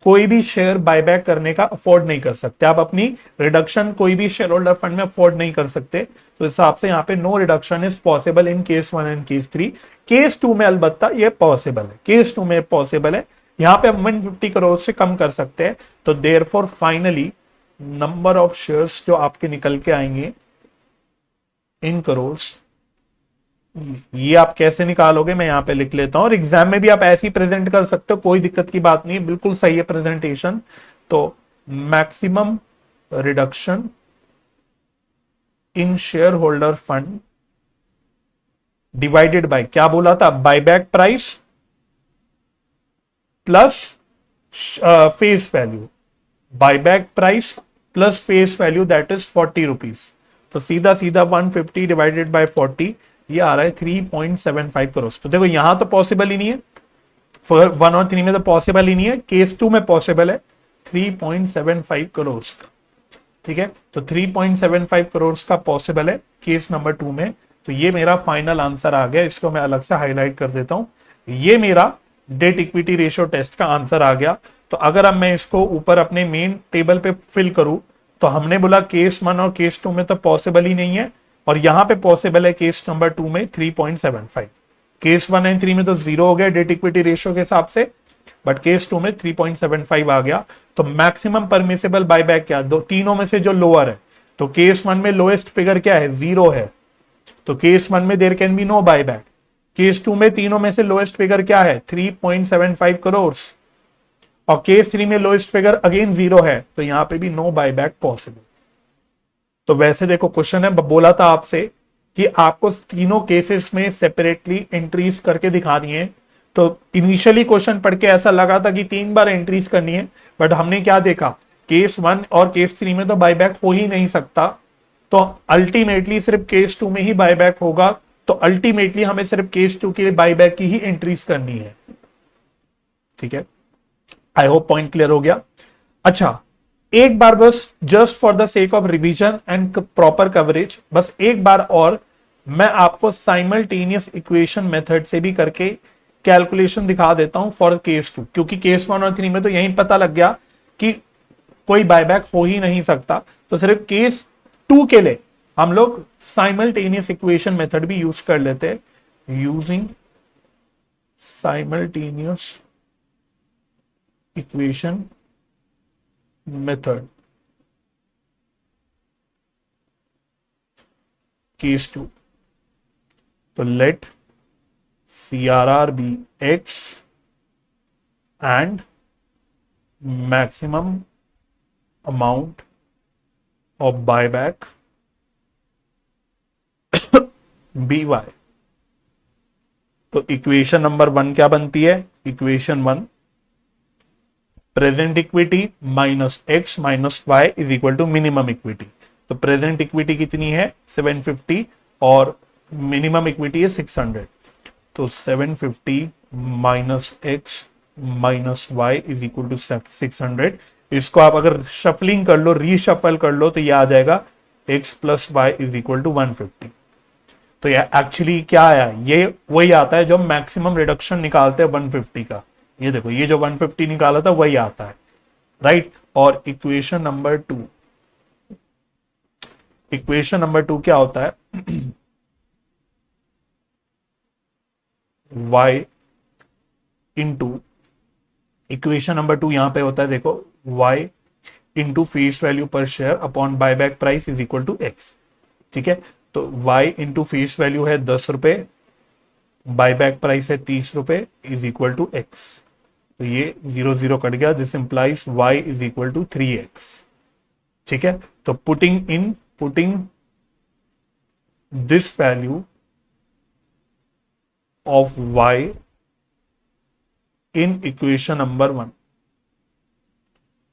कोई भी शेयर बायबैक करने का अफोर्ड नहीं कर सकते। आप अपनी रिडक्शन कोई भी शेयर होल्डर फंड में अफोर्ड नहीं कर सकते। तो इस हिसाब से यहाँ पे no reduction is possible in case 1 and case 3। Case 2 में अलबत्ता ये पॉसिबल है, केस 2 में पॉसिबल है, यहाँ पे हम 150 करोड़ से कम कर सकते हैं। तो therefore finally number of shares जो आपके निकल के आएंगे इन करोड़, ये आप कैसे निकालोगे मैं यहां पे लिख लेता हूं, और एग्जाम में भी आप ऐसे ही प्रेजेंट कर सकते हो, कोई दिक्कत की बात नहीं है, बिल्कुल सही है प्रेजेंटेशन। तो maximum reduction in share holder fund divided bye, क्या बोला था, buyback price plus face value, buyback price plus face value, that is 40 rupees. तो सीधा सीधा 150 डिवाइडेड बाय 40, ये आ रहा है 3.75 करोड़। तो देखो यहां तो पॉसिबल ही नहीं है, 1 और 3 में तो पॉसिबल ही नहीं है, केस 2 में पॉसिबल है 3.75 करोड़ का। ठीक है, तो 3.75 करोड़ का पॉसिबल है केस नंबर 2 में। तो ये मेरा फाइनल आंसर आ गया, इसको मैं अलग से हाईलाइट कर देता हूं। ये मेरा डेट इक्विटी रेशियो टेस्ट का आंसर आ गया। तो अगर अब मैं इसको ऊपर अपने मेन टेबल पे फिल करूं, तो हमने बोला केस 1 और केस 2 में तो पॉसिबल ही नहीं है, और यहां पे पॉसिबल है केस नंबर 2 में 3.75। केस 1 एंड 3 में तो 0 हो गया डेट इक्विटी रेशियो के हिसाब से, बट केस 2 में 3.75 आ गया। तो मैक्सिमम परमिसेबल बायबैक क्या, दो तीनों में से जो लोअर है, तो केस 1 में लोएस्ट फिगर क्या है, 0 है, तो केस 1 में there can be no buyback. Case 2 में तीनों में से लोएस्ट फिगर क्या है, 3.75 करोड़, और केस 3 में लोएस्ट फिगर अगेन 0 है, तो यहां पे भी नो बायबैक पॉसिबल। तो वैसे देखो क्वेश्चन है, बोला था आपसे कि आपको तीनों केसेस में सेपरेटली एंट्रीज करके दिखानी है। तो इनिशियली क्वेश्चन पढ़ के ऐसा लगा था कि 3 बार एंट्रीज करनी है, बट हमने क्या देखा, केस 1 और केस 3 में तो बायबैक हो ही नहीं सकता, तो अल्टीमेटली सिर्फ केस 2 में ही बायबैक होगा। तो अल्टीमेटली हमें सिर्फ केस 2 के लिए बायबैक की ही एंट्रीज करनी है। ठीक है, आई होप पॉइंट क्लियर हो गया। अच्छा, एक बार बस just for the sake of revision and proper coverage, बस एक बार और मैं आपको साइमल्टेनियस इक्वेशन मेथड से भी करके कैलकुलेशन दिखा देता हूं फॉर केस 2, क्योंकि केस 1 और 3 में तो यही पता लग गया कि कोई बायबैक हो ही नहीं सकता। तो सिर्फ केस 2 के लिए हम लोग साइमल्टेनियस इक्वेशन मेथड भी यूज कर लेते हैं। Using simultaneous equation method case 2, तो let CRR be X and maximum amount of buyback BY। तो इक्वेशन नंबर 1 क्या बनती है? Equation 1 present equity minus X minus Y is equal to minimum equity. तो प्रेजेंट इक्विटी कितनी है? 750 और minimum equity है 600। तो 750 minus X minus Y is equal to 600। इसको आप अगर शफलिंग कर लो, रीशफल कर लो, तो ये आ जाएगा X plus Y is equal to 150। तो ये एक्चुअली क्या आया? ये वही आता है जो मैक्सिमम रिडक्शन निकालते हैं 150 का। ये देखो, ये जो 150 निकाला था वही आता है, राइट। और इक्वेशन नंबर 2, इक्वेशन नंबर 2 क्या होता है? y इंटू, इक्वेशन नंबर 2 यहां पे होता है, देखो, y into face value per share upon buyback price is equal to X. ठीक है, तो y इंटू फेस वैल्यू है 10 रुपए, बायबैक प्राइस है 30 रुपए, इज इक्वल टू एक्स। तो ये 0 0 कट गया, this implies y is equal to 3x। ठीक है, तो putting this value of y in equation number 1,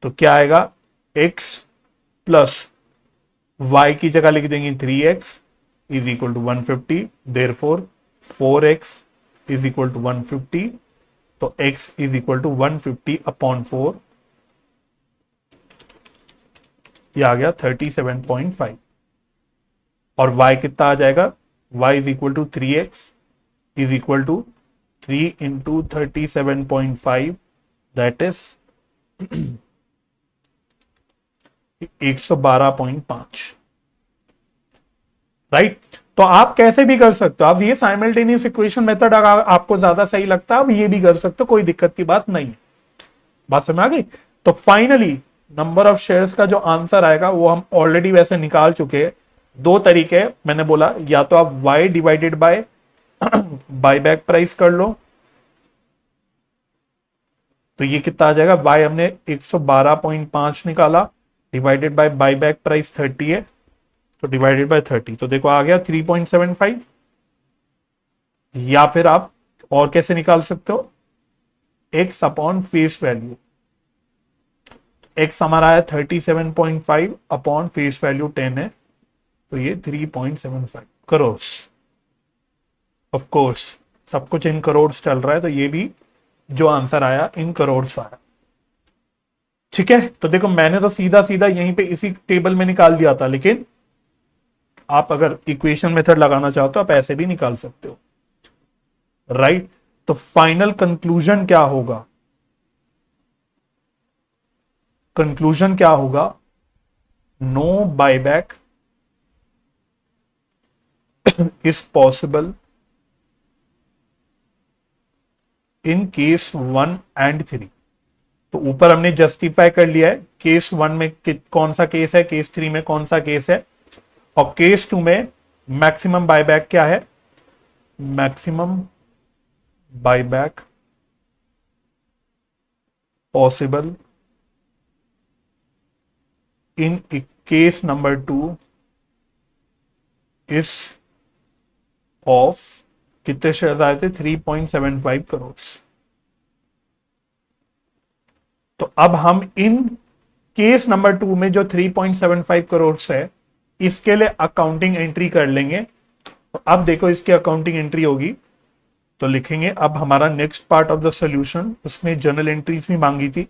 तो क्या आएगा? x प्लस y की जगह लिख देंगे 3x is equal to 150, therefore 4x is equal to 150। तो x is equal to 150 upon 4, ये आ गया 37.5। और y कितना आ जाएगा? y is equal to 3x is equal to 3 into 37.5, that is 112.5, right. तो आप कैसे भी कर सकते हो, आप ये साइमल्टेनियस इक्वेशन मेथड अगर आपको ज्यादा सही लगता है, आप ये भी कर सकते हो, कोई दिक्कत की बात नहीं है। बात समझ आ गई? तो फाइनली नंबर ऑफ शेयर्स का जो आंसर आएगा वो हम ऑलरेडी वैसे निकाल चुके हैं। दो तरीके मैंने बोला, या तो आप y divided by buyback price कर लो, तो ये कितना आ जाएगा? y हमने 112.5 निकाला, डिवाइडेड बाय बायबैक प्राइस 30 है, तो डिवाइडेड बाय 30, तो देखो आ गया 3.75। या फिर आप और कैसे निकाल सकते हो? x upon face value, x हमारा है 37.5 अपॉन फेस वैल्यू 10 है, तो ये 3.75 करोड़। ऑफ कोर्स सब कुछ इन करोड़ चल रहा है, तो ये भी जो आंसर आया इन करोड़ आया। ठीक है, तो देखो मैंने तो सीधा सीधा यहीं पे इसी टेबल में निकाल दिया था, लेकिन आप अगर इक्वेशन मेथड लगाना चाहो तो आप ऐसे भी निकाल सकते हो, राइट। तो फाइनल कंक्लूजन क्या होगा? कंक्लूजन क्या होगा? No buyback is possible in case 1 and 3। तो ऊपर हमने जस्टिफाई कर लिया है, केस 1 में कौन सा केस है, केस 3 में कौन सा केस है, और केस 2 में मैक्सिमम बायबैक क्या है? Maximum buyback possible in case number 2 is of, कितने शेयर आए थे? 3.75 करोड़। तो अब हम इन केस नंबर 2 में जो 3.75 करोड़ है, इसके लिए अकाउंटिंग एंट्री कर लेंगे। तो अब देखो इसकी अकाउंटिंग एंट्री होगी, तो लिखेंगे अब हमारा next part of the solution, उसमें जर्नल एंट्रीज भी मांगी थी।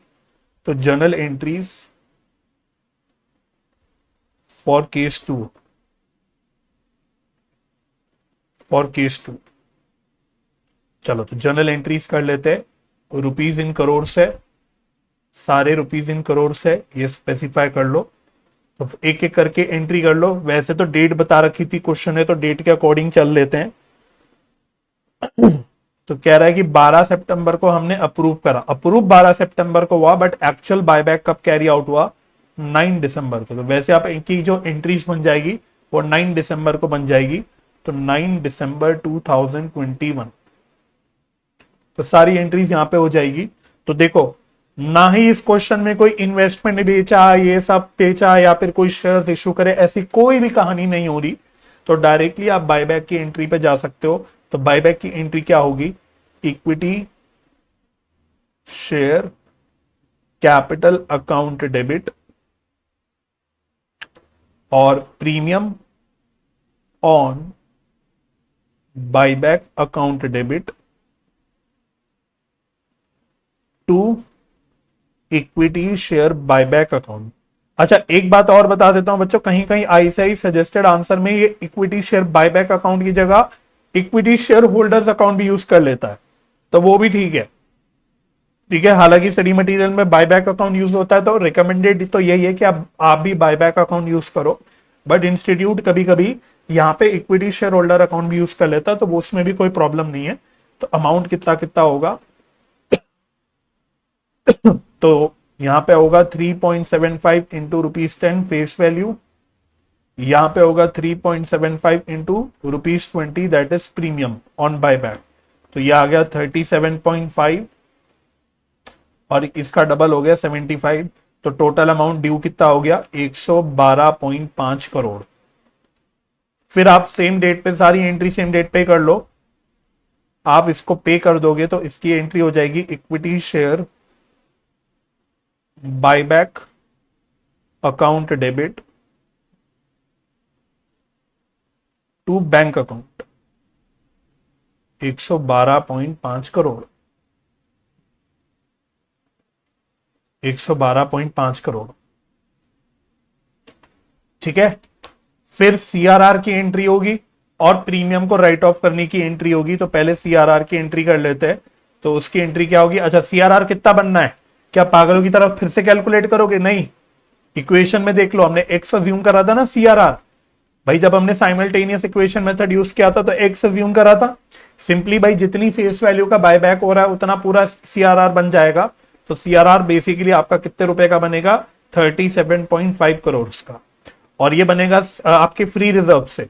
तो journal entries for case 2, for case 2, चलो तो जर्नल एंट्रीज कर लेते हैं। रुपीज इन करोड़ से, सारे रुपीज इन करोड़ से, ये स्पेसिफाई कर लो। तो एक एक करके एंट्री कर लो। वैसे तो डेट बता रखी थी, क्वेश्चन है तो डेट के अकॉर्डिंग चल लेते हैं। तो कह रहा है कि 12 सितंबर को हमने अप्रूव करा, अप्रूव 12 सितंबर को हुआ, बट एक्चुअल बायबैक कब कैरी आउट हुआ? 9 दिसंबर को। तो वैसे आप इनकी जो एंट्रीज बन जाएगी वो 9 दिसंबर को बन जाएगी। तो 9 दिसंबर 2021। तो सारी एंट्रीज यहां पे हो जाएगी। तो देखो, ना ही इस क्वेश्चन में कोई इन्वेस्टमेंट बेचा, ये सब बेचा, या फिर कोई शेयर्स इशू करे, ऐसी कोई भी कहानी नहीं हो रही। तो डायरेक्टली आप बायबैक की एंट्री पे जा सकते हो। तो बायबैक की एंट्री क्या होगी? Equity share capital account debit और premium on buyback account debit to equity share buyback account. अच्छा, एक बात और बता देता हूं बच्चों, कहीं कहीं आईसीआई सजेस्टेड आंसर में ये इक्विटी शेयर बायबैक अकाउंट की जगह इक्विटी शेयर होल्डर्स अकाउंट भी यूज कर लेता है, तो वो भी ठीक है। ठीक है, हालांकि स्टडी मटेरियल में बायबैक अकाउंट यूज होता है, तो रिकमेंडेड तो यही है कि आप भी बायबैक अकाउंट यूज करो। बट इंस्टीट्यूट कभी कभी यहाँ पे इक्विटी शेयर होल्डर अकाउंट भी यूज कर लेता है, तो वो उसमें भी कोई प्रॉब्लम नहीं है। तो अमाउंट कितना कितना होगा? तो यहां पे होगा 3.75 इंटू ₹10 फेस वैल्यू। यहां पे होगा 3.75 into ₹20, that is premium on buyback. तो ये आ गया 37.5 और इसका डबल हो गया 75। तो टोटल अमाउंट ड्यू कितना हो गया? 112.5 करोड़। फिर आप सेम डेट पे सारी एंट्री सेम डेट पे कर लो। आप इसको पे कर दोगे तो इसकी एंट्री हो जाएगी equity share buyback account debit to bank account 112.5 crore. 112.5 crore. ठीक है, फिर सीआरआर की एंट्री होगी और प्रीमियम को राइट ऑफ करने की एंट्री होगी। तो पहले सीआरआर की एंट्री कर लेते हैं। तो उसकी एंट्री क्या होगी? अच्छा, सीआरआर कितना बनना है? क्या पागलों की तरफ फिर से कैलकुलेट करोगे? नहीं, इक्वेशन में देख लो, हमने एक्स अज्यूम करा था ना सीआरआर। भाई जब हमने साइमल्टेनियस इक्वेशन मेथड यूज किया था तो एक्स अज्यूम करा था। सिंपली भाई जितनी फेस वैल्यू का बायबैक हो रहा है उतना पूरा सीआरआर बन जाएगा। तो सीआरआर बेसिकली आपका कितने रुपए का बनेगा? 37.5 करोड़ का। और ये बनेगा आपके फ्री रिजर्व से।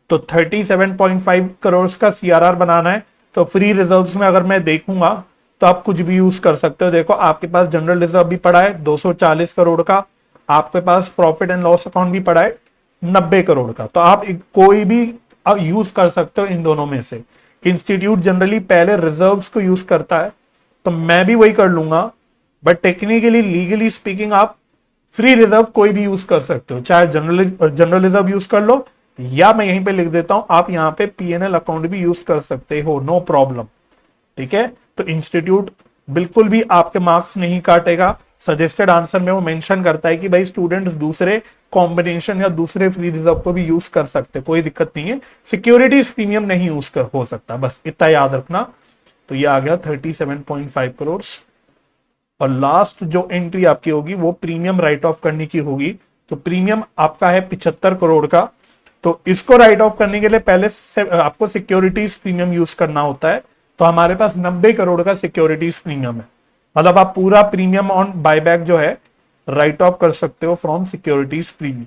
तो 37.5 करोड़ का सीआरआर बनाना है। तो फ्री रिजर्व्स में अगर मैं देखूंगा तो आप कुछ भी यूज कर सकते हो। देखो, आपके पास जनरल रिजर्व भी पड़ा है 240 करोड़ का, आपके पास प्रॉफिट एंड लॉस अकाउंट भी पड़ा है 90 करोड़ का। तो आप कोई भी यूज कर सकते हो इन दोनों में से। इंस्टीट्यूट जनरली पहले रिजर्व्स को यूज करता है, तो मैं भी वही कर लूंगा। बट टेक्निकली लीगली स्पीकिंग आप फ्री रिजर्व कोई भी यूज कर सकते हो, चाहे जनरल रिजर्व यूज कर लो, या मैं यहीं पे लिख देता हूं आप यहां पे पीएनएल अकाउंट भी यूज कर सकते हो, नो प्रॉब्लम। ठीक है, तो इंस्टीट्यूट बिल्कुल भी आपके मार्क्स नहीं काटेगा। सजेस्टेड आंसर में वो मेंशन करता है कि भाई स्टूडेंट्स दूसरे कॉम्बिनेशन या दूसरे फ्री रिजर्व को भी यूज कर सकते, कोई दिक्कत नहीं है। सिक्योरिटीज प्रीमियम नहीं यूज कर हो सकता, बस इतना याद रखना। तो ये आ गया 37.5 करोड़। और लास्ट जो एंट्री आपकी होगी वो प्रीमियम राइट ऑफ करने की होगी। तो प्रीमियम आपका है 75 करोड़ का। तो इसको राइट ऑफ करने के लिए पहले आपको सिक्योरिटीज प्रीमियम यूज करना होता है। तो हमारे पास 90 करोड़ का सिक्योरिटीज प्रीमियम है, मतलब आप पूरा प्रीमियम ऑन बायबैक जो है राइट ऑफ कर सकते हो फ्रॉम सिक्योरिटीज प्रीमियम।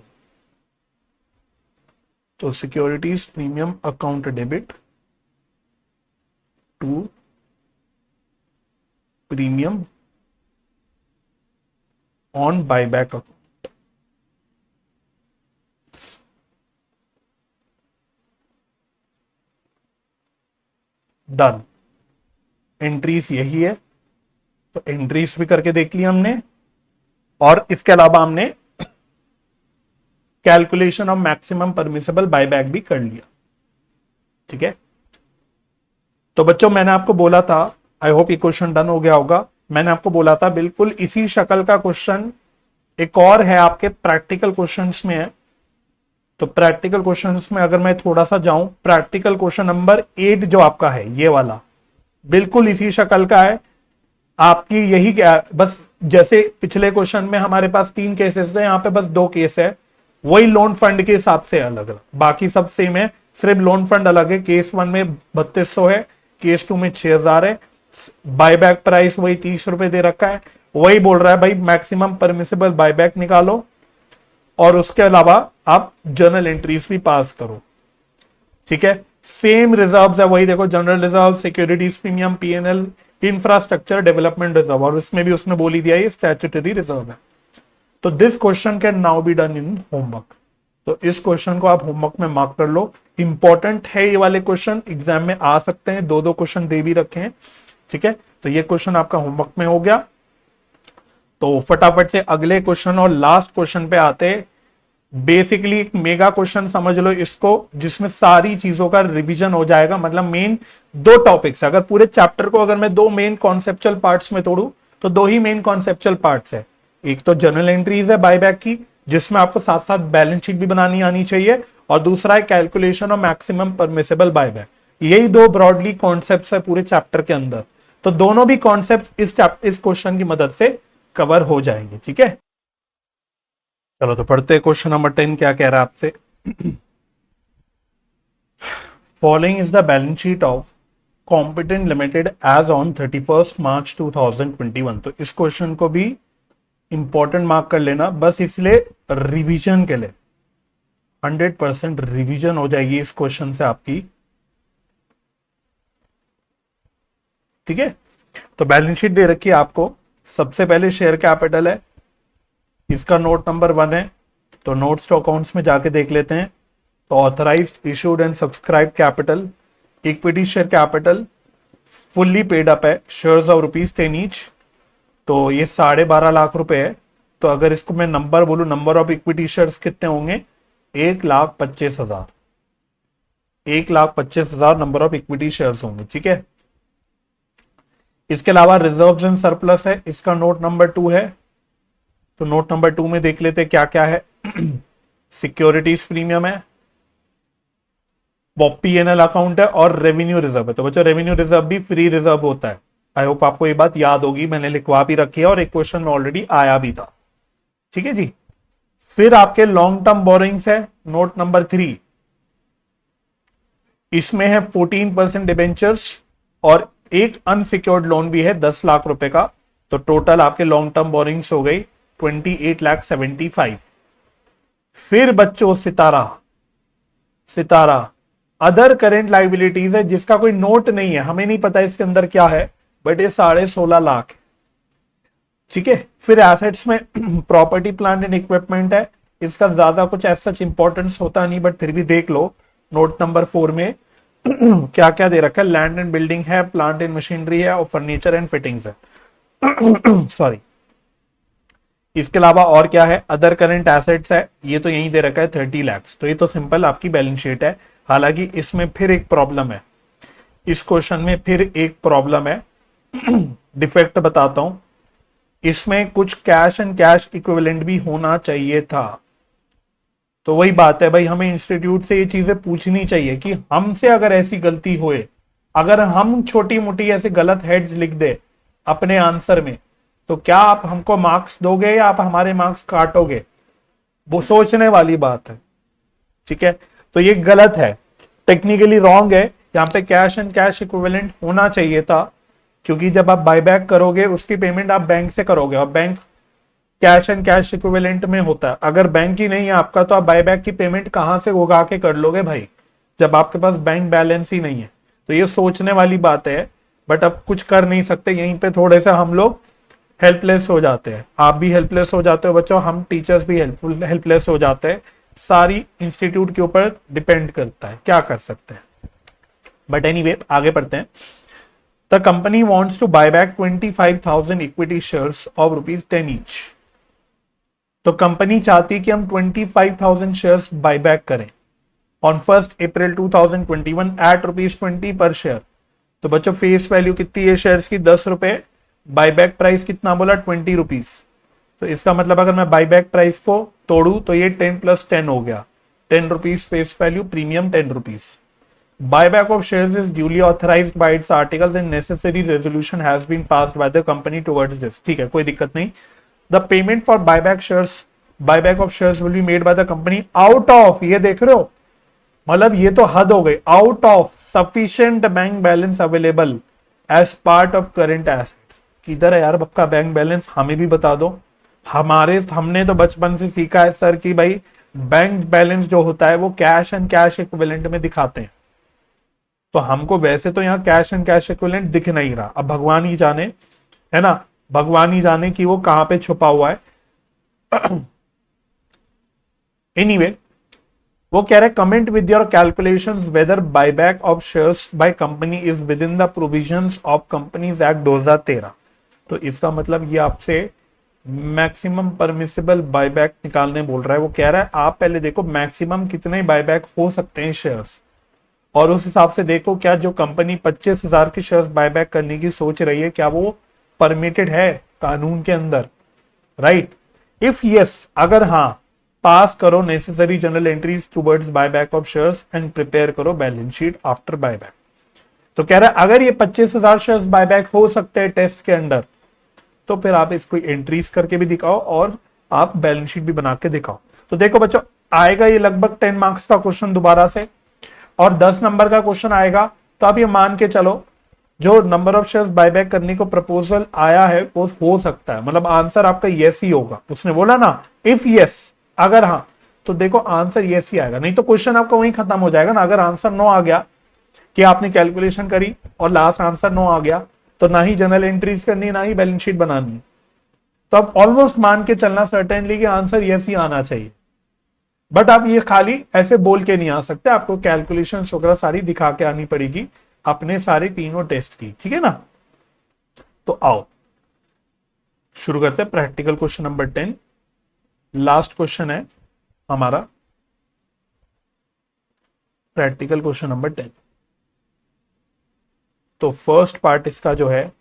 तो securities premium account debit to premium on buyback account. Done, entries यही है। तो एंट्रीज भी करके देख लिया हमने, और इसके अलावा हमने calculation of maximum permissible buyback भी कर लिया। ठीक है, तो बच्चों मैंने आपको बोला था, आई होप ये क्वेश्चन डन हो गया होगा। मैंने आपको बोला था बिल्कुल इसी शक्ल का क्वेश्चन एक और है आपके प्रैक्टिकल क्वेश्चंस में है। तो प्रैक्टिकल क्वेश्चंस में अगर मैं थोड़ा सा जाऊं, प्रैक्टिकल क्वेश्चन नंबर 8 जो आपका है ये वाला बिल्कुल इसी शक्ल का है। आपकी यही क्या, बस जैसे पिछले क्वेश्चन में हमारे पास 3 केसेस है, यहाँ पे बस 2 केस है। वही लोन फंड के हिसाब से अलग अलग, बाकी सब सेम है, सिर्फ लोन फंड अलग है। केस 1 में 3200 है, केस 2 में 6000 है। बायबैक प्राइस वही 30 रुपए दे रखा है। वही बोल रहा है भाई मैक्सिमम परमिसिबल बायबैक निकालो और उसके अलावा आप जर्नल एंट्रीज भी पास करो। ठीक है, सेम रिजर्व्स है वही, देखो general reserve, securities premium, PNL, infrastructure development reserve, और इसमें भी उसने बोली दिया ये स्टैट्यूटरी रिजर्व है। तो this question can now be done in homework. तो इस क्वेश्चन को आप होमवर्क में मार्क कर लो, इंपॉर्टेंट है ये वाले क्वेश्चन, एग्जाम में आ सकते हैं, दो दो क्वेश्चन दे भी रखे हैं। ठीक है, तो ये क्वेश्चन आपका होमवर्क में हो गया। तो फटाफट से अगले क्वेश्चन और लास्ट क्वेश्चन पे आते हैं। बेसिकली एक मेगा क्वेश्चन समझ लो इसको, जिसमें सारी चीजों का रिवीजन हो जाएगा। मतलब मेन दो टॉपिक्स, अगर पूरे चैप्टर को अगर मैं दो मेन कॉन्सेप्चुअल पार्ट्स में तोड़ू तो दो ही मेन कॉन्सेप्चुअल पार्ट्स है। एक तो जनरल एंट्रीज है बायबैक की, जिसमें आपको साथ साथ बैलेंस शीट भी बनानी आनी चाहिए, और दूसरा है calculation of maximum permissible buyback. यही दो ब्रॉडली कॉन्सेप्ट्स है पूरे चैप्टर के अंदर। तो दोनों भी कॉन्सेप्ट इस क्वेश्चन की मदद से कवर हो जाएंगे। ठीक है, चलो तो पढ़ते हैं क्वेश्चन नंबर 10 क्या कह रहा है आपसे। Following is the balance sheet of competent limited as on 31 March 2021। तो इस क्वेश्चन को भी इंपॉर्टेंट मार्क कर लेना, बस इसलिए रिवीजन के लिए 100% रिवीजन हो जाएगी इस क्वेश्चन से आपकी। ठीक है, तो बैलेंस शीट दे रखी है आपको। सबसे पहले शेयर कैपिटल है, इसका नोट नंबर 1 है, तो नोट्स टू अकाउंट्स में जाके देख लेते हैं। तो authorised, issued and subscribe capital, equity share capital fully paid up है, शेयर्स ऑफ ₹10 ईच, तो ये 12.5 लाख रुपए है। तो अगर इसको मैं नंबर बोलूं, नंबर ऑफ इक्विटी शेयर्स कितने होंगे, 1,25,000, 1,25,000 नंबर ऑफ इक्विटी शेयर्स होंगे। ठीक है, इसके अलावा रिजर्व्स एंड सरप्लस है, इसका नोट नंबर 2 है। तो नोट नंबर 2 में देख लेते हैं क्या क्या है। सिक्योरिटीज प्रीमियम है, पीएनएल अकाउंट है, और रेवेन्यू रिजर्व है। तो बच्चों रेवेन्यू रिजर्व भी फ्री रिजर्व होता है। आई होप आपको ये बात याद होगी, मैंने लिखवा भी रखी है और एक क्वेश्चन में ऑलरेडी आया भी था। ठीक है जी, फिर आपके लॉन्ग टर्म बोरोइंग्स है, नोट नंबर 3। इसमें है 14% डिबेंचर्स और एक अनसिक्योर्ड लोन भी है 10 लाख रुपए का। तो टोटल आपके लॉन्ग टर्म बोरोइंग्स हो गई 28,75,000। फिर बच्चों सितारा अदर करेंट लाइबिलिटीज है, जिसका कोई नोट नहीं है, हमें नहीं पता इसके अंदर क्या है, बट ये 16.5 लाख है। ठीक है, फिर एसेट्स में प्रॉपर्टी प्लांट एंड इक्विपमेंट है, इसका ज्यादा कुछ ऐसा इंपॉर्टेंस होता नहीं, बट फिर भी देख लो नोट नंबर 4 में क्या क्या दे रखा है। लैंड एंड बिल्डिंग है, प्लांट एंड मशीनरी है, और फर्नीचर एंड फिटिंग्स है। सॉरी, इसके अलावा और क्या है, अदर करंट एसेट्स है, ये तो यही दे रखा है 30 लाख। तो ये तो सिंपल आपकी बैलेंस शीट है। हालांकि इसमें फिर एक प्रॉब्लम है, इस क्वेश्चन में फिर एक प्रॉब्लम है, डिफेक्ट बताता हूं। इसमें कुछ कैश एंड कैश इक्विवेलेंट भी होना चाहिए था। तो वही बात है भाई, हमें इंस्टीट्यूट से ये चीजें पूछनी चाहिए कि हमसे अगर ऐसी गलती होए, अगर हम छोटी मोटी ऐसे गलत हेड्स लिख दे अपने आंसर में, तो क्या आप हमको मार्क्स दोगे या आप हमारे मार्क्स काटोगे, वो सोचने वाली बात है। ठीक है, तो ये गलत है, टेक्निकली रॉन्ग है। यहाँ पे कैश एंड कैश इक्विवेलेंट होना चाहिए था, क्योंकि जब आप बायबैक करोगे उसकी पेमेंट आप बैंक से करोगे, और bank cash and cash equivalent में होता है। अगर बैंक ही नहीं है आपका, तो आप बायबैक की पेमेंट कहां से उगा के कर लोगे भाई, जब आपके पास बैंक बैलेंस ही नहीं है। तो ये सोचने वाली बात है, बट अब कुछ कर नहीं सकते। यहीं पे थोड़े से हम लोग हेल्पलेस हो जाते हैं, आप भी हेल्पलेस हो जाते हो बच्चों, हम टीचर्स भी हेल्पलेस हो जाते हैं। सारी इंस्टीट्यूट के ऊपर डिपेंड करता है, क्या कर सकते हैं। बट एनीवे आगे बढ़ते हैं। The company wants to buy back 25,000 equity shares of ₹10 each. तो कंपनी चाहती है कि हम 25,000 शेयर्स बाय बैक करें on 1 April 2021 at ₹20 per share. तो बच्चों फेस वैल्यू कितनी है शेयर्स की, 10 रुपए। बायबैक प्राइस कितना बोला, 20 रुपीज। तो इसका मतलब अगर मैं बायबैक प्राइस को तोड़ू तो ये 10 + 10 हो गया, 10 rupees face value, premium 10 rupees. Buyback of shares is duly authorised by its articles and necessary resolution has been passed by the company towards this. ठीक है, कोई दिक्कत नहीं। The payment for buyback of shares will be made by the company out of, ये देख रहे हो, मतलब ये तो हद हो गई, out of sufficient bank balance available as part of current assets. किधर है यार आपका बैंक बैलेंस, हमें भी बता दो। हमने तो बचपन से सीखा है सर कि भाई बैंक बैलेंस जो होता है वो कैश एंड कैश इक्विवेलेंट में दिखाते हैं। तो हमको वैसे तो यहाँ कैश एंड कैश इक्विवेलेंट दिख नहीं रहा, अब भगवान ही जाने, है ना, भगवान ही जाने कि वो कहां पे छुपा हुआ है। एनीवे वो कह रहे comment with your calculations whether buyback of shares by company is within the provisions of companies act 2013। तो इसका मतलब ये आपसे मैक्सिमम परमिसिबल बायबैक निकालने बोल रहा है। वो कह रहा है आप पहले देखो मैक्सिमम कितने बायबैक हो सकते हैं शेयर्स, और उस हिसाब से देखो क्या जो कंपनी 25,000 के शेयर्स बायबैक करने की सोच रही है क्या वो परमिटेड है कानून के अंदर, राइट। इफ यस, अगर हाँ, पास करो necessary general entries towards buyback of shares and prepare करो बैलेंस शीट आफ्टर बायबैक। तो कह रहा है अगर ये 25,000 शेयर्स बायबैक हो सकते हैं टेस्ट के अंडर, तो फिर आप इसको एंट्रीज करके भी दिखाओ और आप बैलेंस शीट भी बना के दिखाओ। तो देखो बच्चों, आएगा ये लगभग 10 मार्क्स का क्वेश्चन दोबारा से, और 10 नंबर का क्वेश्चन आएगा। तो आप ये मान के चलो जो नंबर ऑफ शेयर्स बायबैक करने को प्रपोजल आया है वो हो सकता है, मतलब आंसर आपका यस ही होगा। उसने बोला ना इफ यस, अगर हाँ, तो देखो आंसर यस ही आएगा, नहीं तो क्वेश्चन आपका वहीं खत्म हो जाएगा ना। अगर आंसर नो आ गया कि आपने कैलकुलेशन करी और लास्ट आंसर नो आ गया, तो ना ही जनरल एंट्रीज करनी ना ही बैलेंस शीट बनानी है। तो आप ऑलमोस्ट मान के चलना सर्टेनली कि आंसर यस ही आना चाहिए। बट आप ये खाली ऐसे बोल के नहीं आ सकते, आपको कैलकुलेशन वगैरह सारी दिखा के आनी पड़ेगी अपने सारे तीनों टेस्ट की, ठीक है ना। तो आओ शुरू करते हैं practical question number 10। Last question है हमारा प्रैक्टिकल क्वेश्चन नंबर 10। तो फर्स्ट पार्ट इसका जो है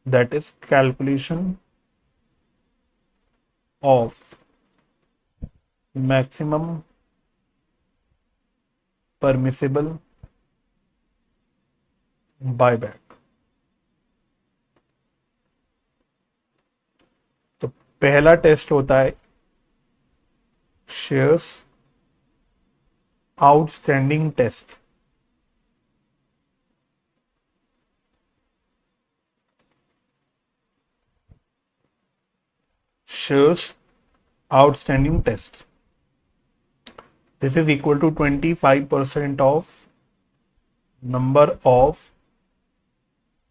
that is calculation of maximum permissible buyback. तो पहला टेस्ट होता है shares outstanding test. shares outstanding test. This is equal to 25% of number of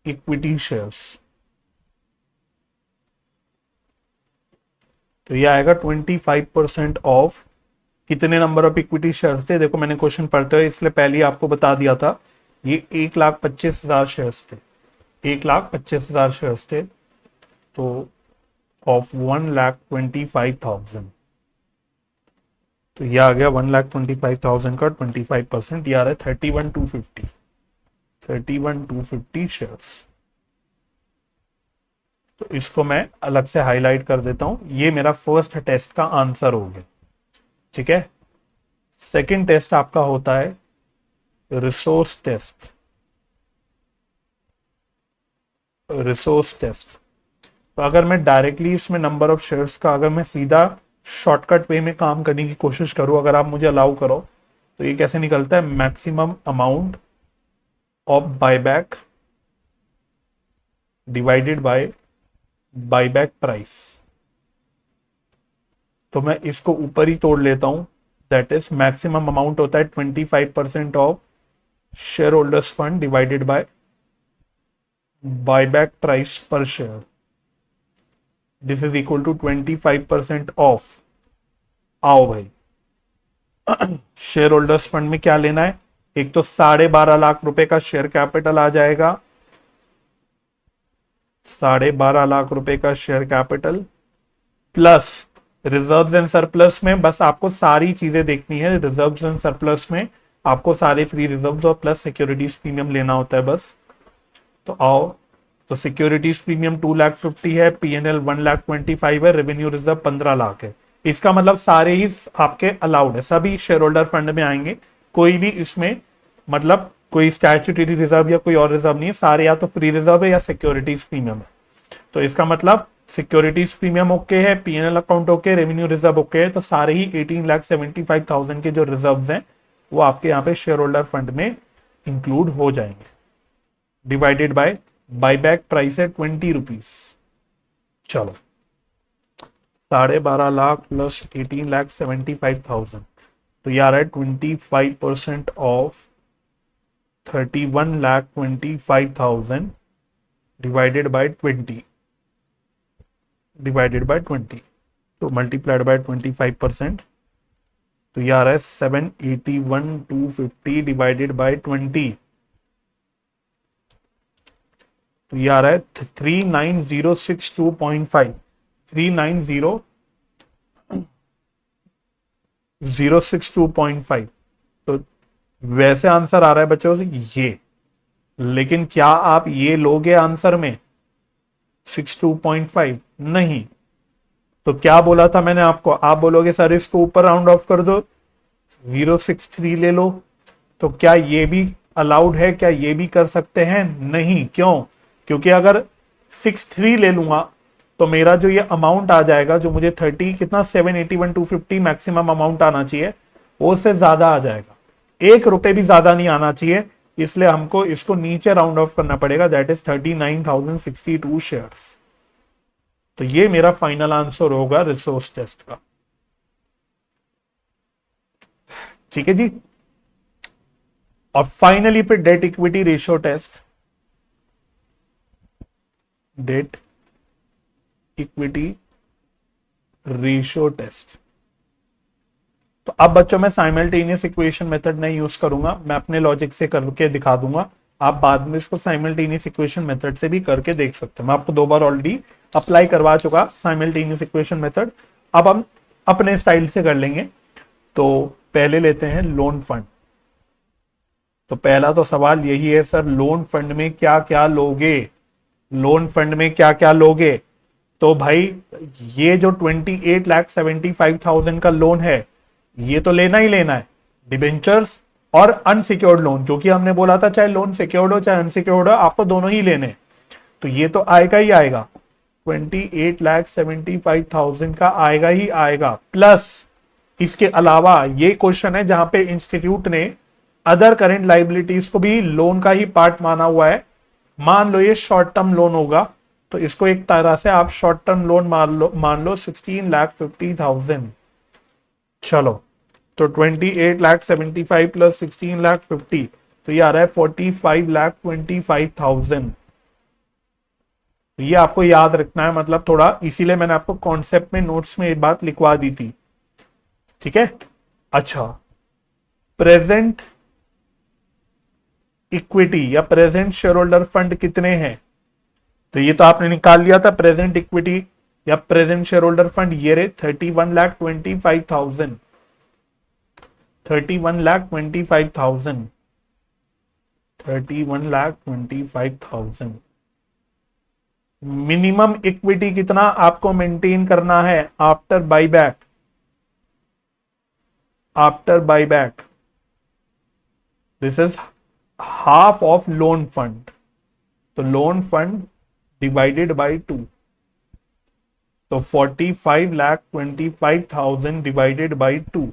equity shares. तो ये आएगा 25% ऑफ कितने नंबर ऑफ इक्विटी शेयर्स थे। देखो मैंने क्वेश्चन पढ़ते हुए इसलिए पहले ही आपको बता दिया था, ये 1,25,000 शेयर्स थे, 1,25,000 शेयर्स थे। तो ऑफ 1,25,000, तो ये आ गया 1,25,000 का 25%, ये आ रहा है 31,250, 31,250 शेयर्स। तो इसको मैं अलग से हाईलाइट कर देता हूं, ये मेरा फर्स्ट टेस्ट का आंसर हो गया, ठीक है। सेकंड टेस्ट आपका होता है रिसोर्स टेस्ट। रिसोर्स टेस्ट, तो अगर मैं डायरेक्टली इसमें नंबर ऑफ शेयर्स का अगर मैं सीधा शॉर्टकट वे में काम करने की कोशिश करूं, अगर आप मुझे अलाउ करो, तो ये कैसे निकलता है, maximum amount of buyback divided by buyback price. तो मैं इसको ऊपर ही तोड़ लेता हूं, दैट इज मैक्सिमम अमाउंट होता है 25% of share holders fund divided by buyback price per share. This is equal to 25% of. आओ भाई, शेयर होल्डर्स फंड में क्या लेना है, एक तो 12.5 लाख रुपए का शेयर कैपिटल आ जाएगा, 12.5 लाख रुपए का share capital, plus reserves and surplus में बस आपको सारी चीजें देखनी है। रिजर्व्स एंड सरप्लस में आपको सारे फ्री रिजर्व्स और प्लस सिक्योरिटीज प्रीमियम लेना होता है बस। तो आओ, तो सिक्योरिटीज प्रीमियम 2,50,000 है, पीएनएल 1,25,000 है, रेवेन्यू रिजर्व 15 लाख है। इसका मतलब सारे ही आपके अलाउड है, सभी शेयर होल्डर फंड में आएंगे, कोई भी इसमें मतलब कोई स्टैट्यूटरी रिजर्व या कोई और रिजर्व नहीं है, सारे या तो फ्री रिजर्व है या सिक्योरिटीज प्रीमियम है। तो इसका मतलब सिक्योरिटीज प्रीमियम ओके है, PNL account okay, revenue reserve okay है, तो सारे ही 18,75,000 के जो रिजर्व हैं वो आपके यहाँ पे शेयर होल्डर फंड में इंक्लूड हो जाएंगे, डिवाइडेड बाय बायबैक प्राइस है 20 रुपीज। चलो 12.5 लाख प्लस 18,75,000, तो ये आ रहा है 25% ऑफ 31,25,000 divided by 20 तो मल्टीप्लाइड बाय 25%, तो ये आ रहा है 781,250 डिवाइडेड बाय 20, तो ये आ रहा है 39,062.5, 39,062.5। तो वैसे आंसर आ रहा है बच्चों ये, लेकिन क्या आप ये लोगे आंसर में 62.5? नहीं। तो क्या बोला था मैंने आपको, आप बोलोगे सर इसको ऊपर राउंड ऑफ कर दो, 063 ले लो, तो क्या ये भी अलाउड है? क्या ये भी कर सकते हैं? नहीं। क्यों? क्योंकि अगर 63 ले लूंगा तो मेरा जो ये अमाउंट आ जाएगा, जो मुझे 30 कितना 781,250 मैक्सिमम अमाउंट आना चाहिए, वो से ज्यादा आ जाएगा, 1 रुपए भी ज्यादा नहीं आना चाहिए। इसलिए हमको इसको नीचे राउंड ऑफ करना पड़ेगा, दैट इज 39,062 शेयर्स। तो ये मेरा फाइनल आंसर होगा रिसोर्स टेस्ट का। ठीक है जी। और फाइनली पे debt equity ratio test, debt equity ratio test. तो अब बच्चों मैं साइमल्टेनियस इक्वेशन मेथड नहीं यूज करूंगा, मैं अपने लॉजिक से करके दिखा दूंगा। आप बाद में इसको साइमल्टेनियस इक्वेशन मेथड से भी करके देख सकते हैं। मैं आपको 2 बार ऑलरेडी अप्लाई करवा चुका साइमल्टेनियस इक्वेशन मेथड। अब हम अपने स्टाइल से कर लेंगे। तो पहले लेते हैं लोन फंड। तो पहला तो सवाल यही है, सर लोन फंड में क्या क्या लोगे? लोन फंड में क्या क्या लोगे? तो भाई ये जो 28,75,000 का लोन है, ये तो लेना ही लेना है, डिबेंचर्स और अनसिक्योर्ड लोन, क्योंकि हमने बोला था चाहे लोन सिक्योर्ड हो चाहे अनसिक्योर्ड हो, आपको दोनों ही लेने। तो ये तो आएगा ही आएगा, 28,75,000 का आएगा ही आएगा। प्लस इसके अलावा ये क्वेश्चन है जहां पे इंस्टीट्यूट ने अदर करेंट लाइबिलिटीज को भी लोन का ही पार्ट माना हुआ है। मान लो ये शॉर्ट टर्म लोन होगा, तो इसको एक तरह से आप शॉर्ट टर्म लोन मान लो 16,50,000। चलो, तो 28,75,000 प्लस 16,50,000, तो ये आ रहा है 45,25,000। ये आपको याद रखना है, मतलब थोड़ा, इसीलिए मैंने आपको कॉन्सेप्ट में नोट्स में ये बात लिखवा दी थी। ठीक है। अच्छा, प्रेजेंट इक्विटी या प्रेजेंट शेयर होल्डर फंड कितने हैं? तो ये तो आपने निकाल लिया था, प्रेजेंट इक्विटी या प्रेजेंट शेयर होल्डर फंड ये रहे 31,25,000, 31,25,000, 31,25,000। मिनिमम इक्विटी कितना आपको मेंटेन करना है after buyback? After buyback this is half of loan fund. तो लोन फंड डिवाइडेड बाय 2, तो 45,25,000 डिवाइडेड बाय 2,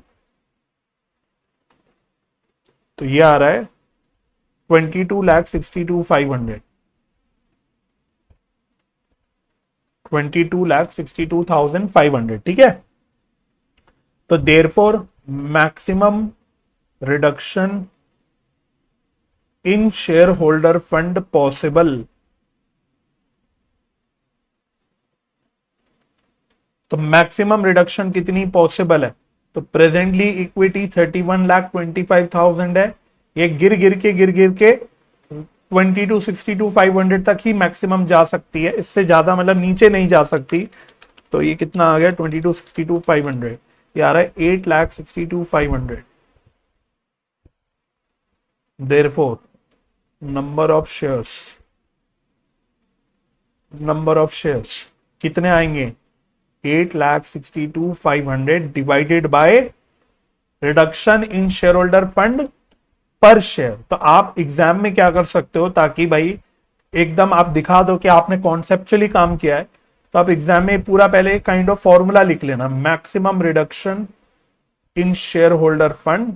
तो ये आ रहा है 22,62,500, 22,62,500। ठीक है। तो therefore maximum reduction in share holder fund possible. तो मैक्सिमम रिडक्शन कितनी पॉसिबल है? तो प्रेजेंटली इक्विटी 31,25,000 है, ये गिर गिर के 22,62,500 तक ही मैक्सिमम जा सकती है, इससे ज्यादा मतलब नीचे नहीं जा सकती। तो ये कितना आ गया 22,62,500, ये आ रहा है 8,62,500। देयरफॉर नंबर ऑफ शेयर्स कितने आएंगे? 8,62,500 divided by reduction in share holder fund पर शेयर। तो आप एग्जाम में क्या कर सकते हो, ताकि भाई एकदम आप दिखा दो कि आपने कॉन्सेप्चुअली काम किया है, तो आप एग्जाम में पूरा पहले काइंड ऑफ फॉर्मूला लिख लेना, maximum reduction in share holder fund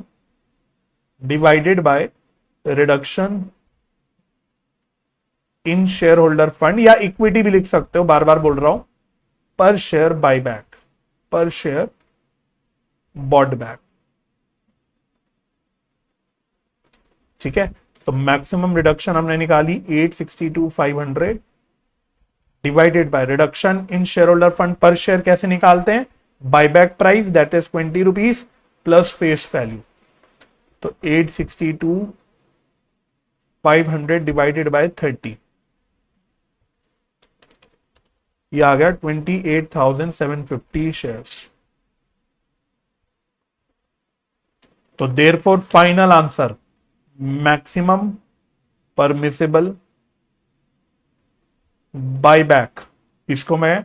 divided by reduction in share holder fund, या इक्विटी भी लिख सकते हो, बार बार बोल रहा हूं, पर शेयर बायबैक, पर शेयर बॉट बैक। ठीक है। तो मैक्सिमम रिडक्शन हमने निकाली 862,500 divided by reduction in share holder fund पर शेयर कैसे निकालते हैं, buyback price that is 20 rupees plus face value. तो 862,500 डिवाइडेड बाय 30, ये आ गया 28,750 शेयर्स। तो therefore final answer maximum permissible buyback, इसको मैं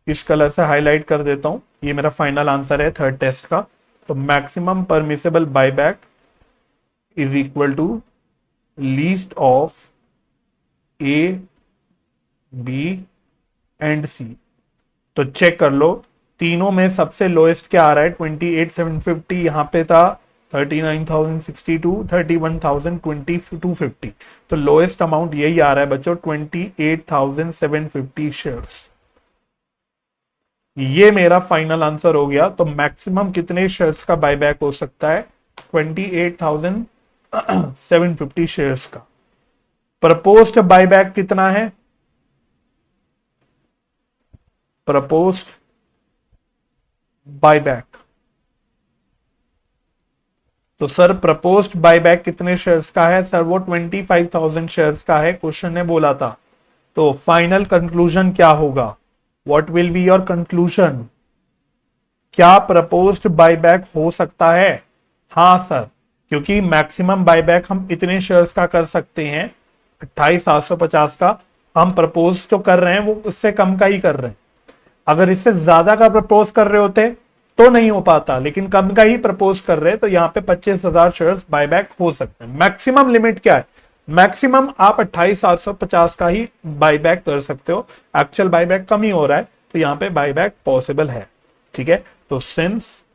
इस कलर से हाईलाइट कर देता हूं, ये मेरा फाइनल आंसर है थर्ड टेस्ट का। तो maximum permissible buyback is equal to least of A, B and C. तो चेक कर लो, तीनों में सबसे लोएस्ट क्या आ रहा है, 28,750 यहां पे था, 39,062, 31,250। तो लोएस्ट अमाउंट यही आ रहा है बच्चों, 28,750 शेयर्स। ये मेरा फाइनल आंसर हो गया। तो मैक्सिमम कितने शेयर्स का बायबैक हो सकता है, 28,750 शेयर्स का। प्रपोज्ड बायबैक कितना है, प्रपोज्ड बायबैक, तो सर प्रपोज्ड बायबैक कितने शेयर्स का है, सर वो 25,000 शेयर्स का है, क्वेश्चन ने बोला था। तो फाइनल कंक्लूजन क्या होगा, what will be your conclusion, क्या प्रपोज्ड बायबैक हो सकता है, हाँ सर, क्योंकि मैक्सिमम बायबैक हम इतने शेयर्स का कर सकते हैं 28,750 का, हम प्रपोज तो कर रहे हैं वो उससे कम का ही कर रहे हैं। अगर इससे ज्यादा का प्रपोज कर रहे होते तो नहीं हो पाता, लेकिन कम का ही प्रपोज कर रहे हैं, तो यहाँ पे 25,000 शेयर्स बायबैक हो सकते हैं। मैक्सिमम लिमिट क्या है, मैक्सिमम आप 28,750 का ही बायबैक कर सकते हो, एक्चुअल बायबैक कम ही हो रहा है, तो यहाँ पे बायबैक पॉसिबल है। ठीक है, तो since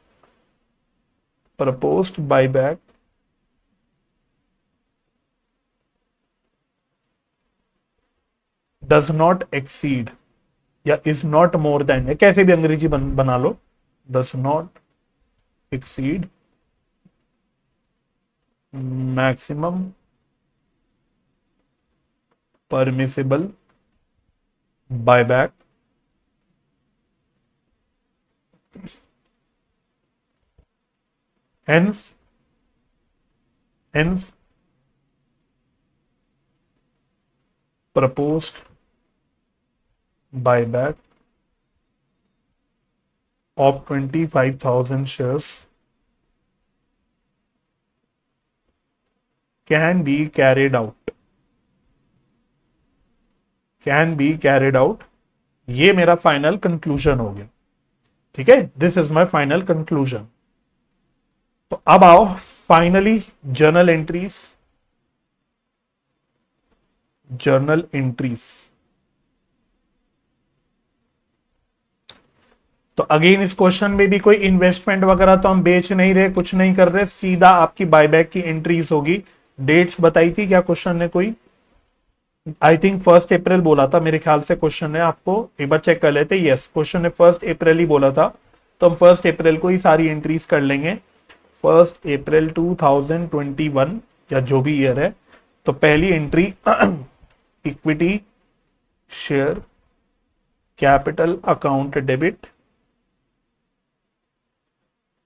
proposed buyback does not exceed या इज नॉट मोर देन, कैसे भी अंग्रेजी बना लो, does not exceed maximum permissible buyback hence proposed buyback of 25,000 shares can be carried out, ये मेरा फाइनल कंक्लूजन हो गया। ठीक है, this is my final conclusion. तो अब आओ फाइनली जर्नल एंट्रीज। तो अगेन इस क्वेश्चन में भी कोई इन्वेस्टमेंट वगैरह तो हम बेच नहीं रहे, कुछ नहीं कर रहे, सीधा आपकी बायबैक की एंट्रीज होगी। डेट्स बताई थी क्या क्वेश्चन ने, कोई आई थिंक 1 अप्रैल बोला था मेरे ख्याल से क्वेश्चन ने, आपको एक बार चेक कर लेते। यस, क्वेश्चन ने 1 अप्रैल ही बोला था, तो हम 1 अप्रैल को ही सारी एंट्रीज कर लेंगे। 1 अप्रैल 2021 या जो भी ईयर है, तो पहली entry equity share capital account debit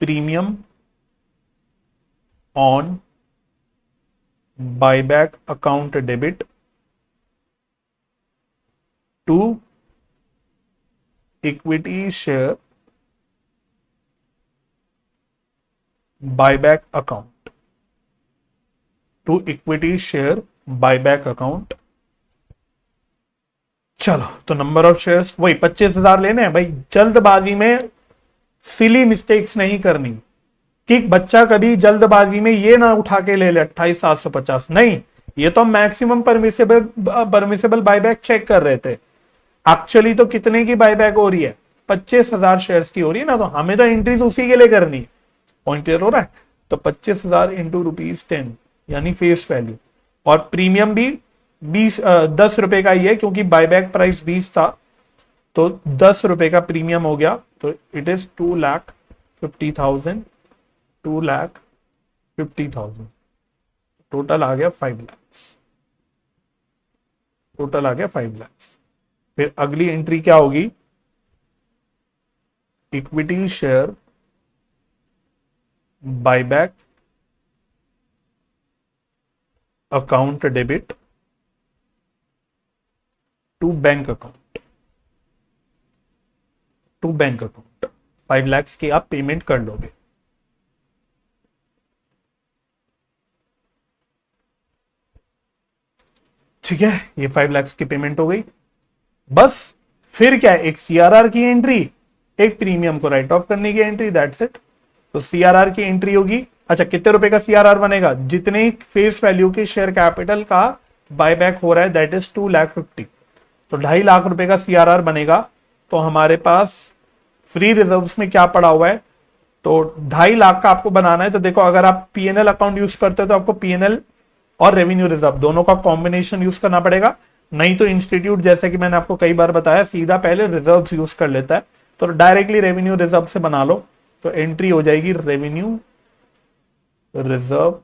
premium on buyback account debit to equity share buyback account, to equity share buyback account. चलो, तो नंबर ऑफ शेयर्स वही 25,000 लेने हैं भाई। जल्दबाजी में सिली मिस्टेक्स नहीं करनी, कि बच्चा कभी जल्दबाजी में ये ना उठा के ले ले 28,750, नहीं, ये तो मैक्सिमम परमिसेबल बायबैक चेक कर रहे थे। एक्चुअली तो कितने की बायबैक हो रही है, 25,000 शेयर्स की हो रही है ना, तो हमें तो एंट्रीज उसी के लिए करनी है। पॉइंट क्लियर हो रहा है। तो 25,000 इंटू ₹10 यानी फेस वैल्यू, और प्रीमियम भी 10 रुपए का ही है, क्योंकि बायबैक प्राइस 20 था, तो 10 रुपए का प्रीमियम हो गया, तो इट इज 2,50,000 टोटल आ गया 5 लाख। टोटल आ गया 5 लाख। फिर अगली एंट्री क्या होगी, equity share buyback account debit to bank account, to bank account 5 lakh की आप पेमेंट कर लोगे। ठीक है, ये 5 लाख की पेमेंट हो गई। बस फिर क्या है, एक सीआरआर की एंट्री, एक प्रीमियम को राइट ऑफ करने की एंट्री, दैट्स इट। तो सीआरआर की एंट्री होगी, अच्छा कितने रुपए का सीआरआर बनेगा, जितने फेस वैल्यू के शेयर कैपिटल का बायबैक हो रहा है दैट इज 2,50,000, तो 2.5 लाख रुपए का सीआरआर बनेगा। तो हमारे पास फ्री रिजर्व्स में क्या पड़ा हुआ है, तो 2.5 लाख का आपको बनाना है। तो देखो अगर आप पीएनएल अकाउंट यूज करते हो तो आपको पीएनएल और रेवेन्यू रिजर्व दोनों का कॉम्बिनेशन यूज करना पड़ेगा, नहीं तो इंस्टीट्यूट जैसे कि मैंने आपको कई बार बताया सीधा पहले रिजर्व्स यूज कर लेता है, तो डायरेक्टली रेवेन्यू रिजर्व से बना लो। तो एंट्री हो जाएगी revenue reserve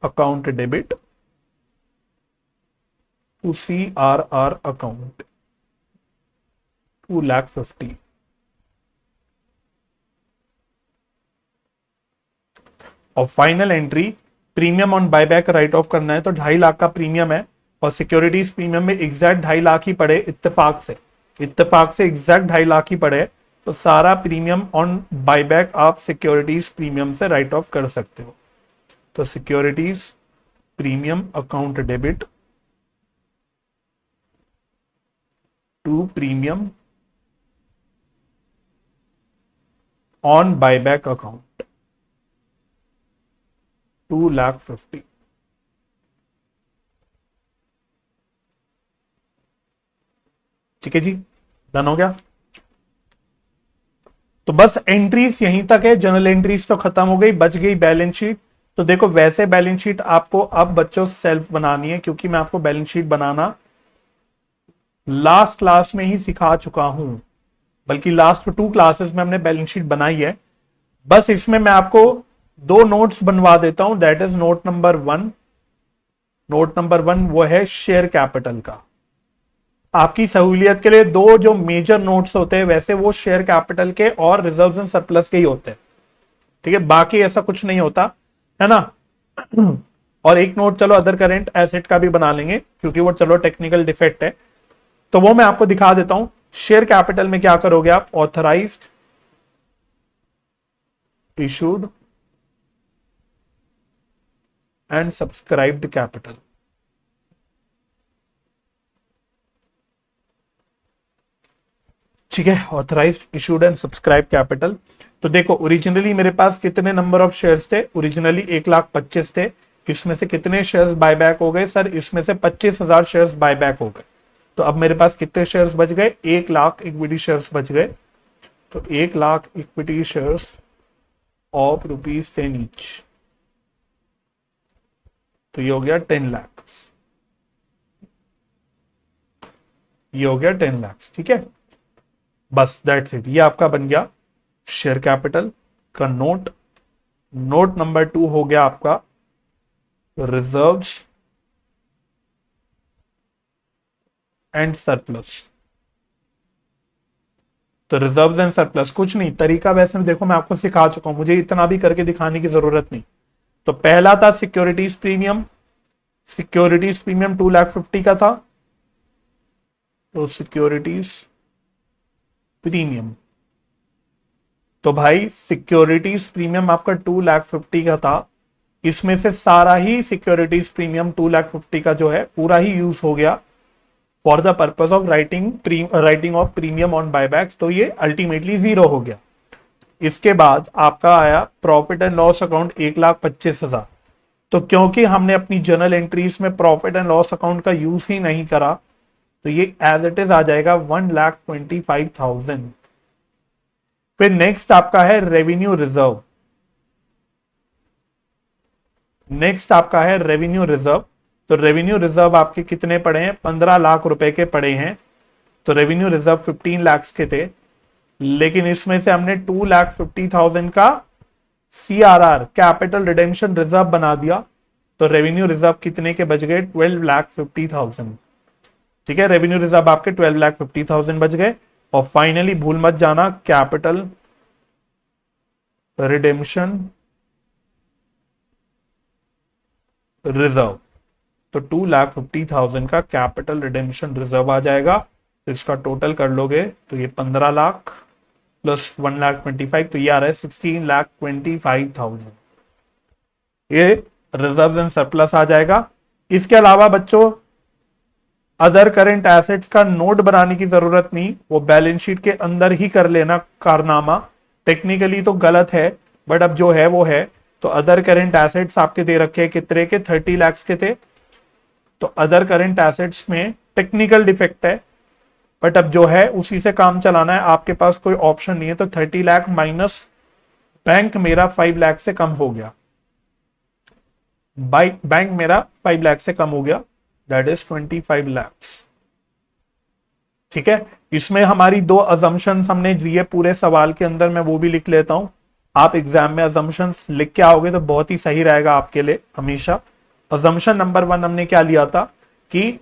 account debit to CRR account 2,50,000। और final entry premium on buyback write off करना है, तो 2.5 लाख का प्रीमियम है और सिक्योरिटीज प्रीमियम में एग्जैक्ट 2.5 लाख ही पड़े, इत्तेफाक से एग्जैक्ट 2.5 लाख ही पड़े, तो सारा प्रीमियम ऑन बायबैक आप सिक्योरिटीज प्रीमियम से राइट ऑफ कर सकते हो। तो securities premium account debit to premium on buyback account 2,50,000। ठीक है जी, डन हो गया। तो बस एंट्रीज यहीं तक है, जनरल एंट्रीज तो खत्म हो गई, बच गई बैलेंस शीट। तो देखो वैसे बैलेंस शीट आपको अब बच्चों सेल्फ बनानी है, क्योंकि मैं आपको बैलेंस शीट बनाना लास्ट क्लास में ही सिखा चुका हूं, बल्कि लास्ट 2 क्लासेस में हमने बैलेंस शीट बनाई है। बस इसमें मैं आपको 2 नोट्स बनवा देता हूं, that is note number 1। Note number 1 वो है शेयर कैपिटल का। आपकी सहूलियत के लिए 2 जो मेजर नोट्स होते हैं वैसे वो शेयर कैपिटल के और रिजर्व्स एंड सरप्लस के ही होते हैं, ठीक है, बाकी ऐसा कुछ नहीं होता है ना। और एक नोट चलो अदर करेंट एसेट का भी बना लेंगे, क्योंकि वो चलो टेक्निकल डिफेक्ट है, तो वो मैं आपको दिखा देता हूं। शेयर कैपिटल में क्या करोगे आप, authorised issued and subscribed capital. ठीक है, authorised issued and subscribe capital. तो देखो ओरिजिनली मेरे पास कितने नंबर ऑफ शेयर्स थे, ओरिजिनली 1,25,000 थे, इसमें से कितने शेयर्स बायबैक हो गए सर, इसमें से 25,000 शेयर्स बायबैक हो गए। तो अब मेरे पास कितने शेयर्स बच गए, 1 लाख इक्विटी शेयर्स बच गए। तो 1 lakh equity shares of ₹10 each, तो ये हो गया 10 लाख, ये हो गया 10 लाख। ठीक है, बस दैट्स इट, ये आपका बन गया शेयर कैपिटल का नोट। नोट नंबर 2 हो गया आपका रिजर्व्स एंड सरप्लस। तो रिजर्व्स एंड सरप्लस कुछ नहीं, तरीका वैसे देखो मैं आपको सिखा चुका हूं, मुझे इतना भी करके दिखाने की जरूरत नहीं। तो पहला था सिक्योरिटीज प्रीमियम, सिक्योरिटीज प्रीमियम 2,50,000 का था, तो सिक्योरिटीज प्रीमियम, तो भाई सिक्योरिटीज प्रीमियम आपका 2,50,000 का था, इसमें से सारा ही सिक्योरिटीज प्रीमियम 2,50,000 का जो है पूरा ही यूज हो गया for the purpose of writing of premium on buybacks, तो ये अल्टीमेटली 0 हो गया। इसके बाद आपका आया प्रॉफिट एंड लॉस अकाउंट 1,25,000, तो क्योंकि हमने अपनी जर्नल एंट्रीज में प्रॉफिट एंड लॉस अकाउंट का यूज ही नहीं करा, तो ये एज इट इज आ जाएगा 1,25,000। फिर नेक्स्ट आपका है रेवेन्यू रिजर्व, नेक्स्ट आपका है रेवेन्यू रिजर्व। तो रेवेन्यू रिजर्व आपके कितने पड़े हैं, 15 लाख रुपए के पड़े हैं। तो रेवेन्यू रिजर्व 15 लाख के थे, लेकिन इसमें से हमने 2,50,000 का सीआरआर कैपिटल रिडेम्पशन रिजर्व बना दिया। तो रेवेन्यू रिजर्व कितने के बच गए? 12,50,000। ठीक है, रेवेन्यू रिजर्व आपके 12,50,000 बच गए। और फाइनली भूल मत जाना कैपिटल रिडेम्पशन रिजर्व, तो 2,50,000 का कैपिटल रिडेम्पशन रिजर्व आ जाएगा। तो इसका टोटल कर लोगे तो ये 15 लाख प्लस 1,25,000, तो ये आ रहा है 16,25,000। ये रिजर्व एंड सरप्लस आ जाएगा। इसके अलावा बच्चों अदर करेंट एसेट्स का नोट बनाने की जरूरत नहीं, वो बैलेंस शीट के अंदर ही कर लेना कारनामा। टेक्निकली तो गलत है, बट अब जो है वो है। तो अदर करेंट एसेट्स आपके दे रखे हैं कितने के? 30 लाख के थे। तो अदर करेंट एसेट्स में टेक्निकल डिफेक्ट है, बट अब जो है उसी से काम चलाना है, आपके पास कोई ऑप्शन नहीं है। तो 30 लाख माइनस बैंक मेरा 5 लाख से कम हो गया, बैंक मेरा 5 लाख से कम हो गया, दैट इज 25 लाख। ठीक है, इसमें हमारी दो अजम्पशंस हमने दिए पूरे सवाल के अंदर, मैं वो भी लिख लेता हूं। आप एग्जाम में अजम्पशंस लिख के आओगे तो बहुत ही सही रहेगा आपके लिए हमेशा। अजम्पशन नंबर 1 हमने क्या लिया था कि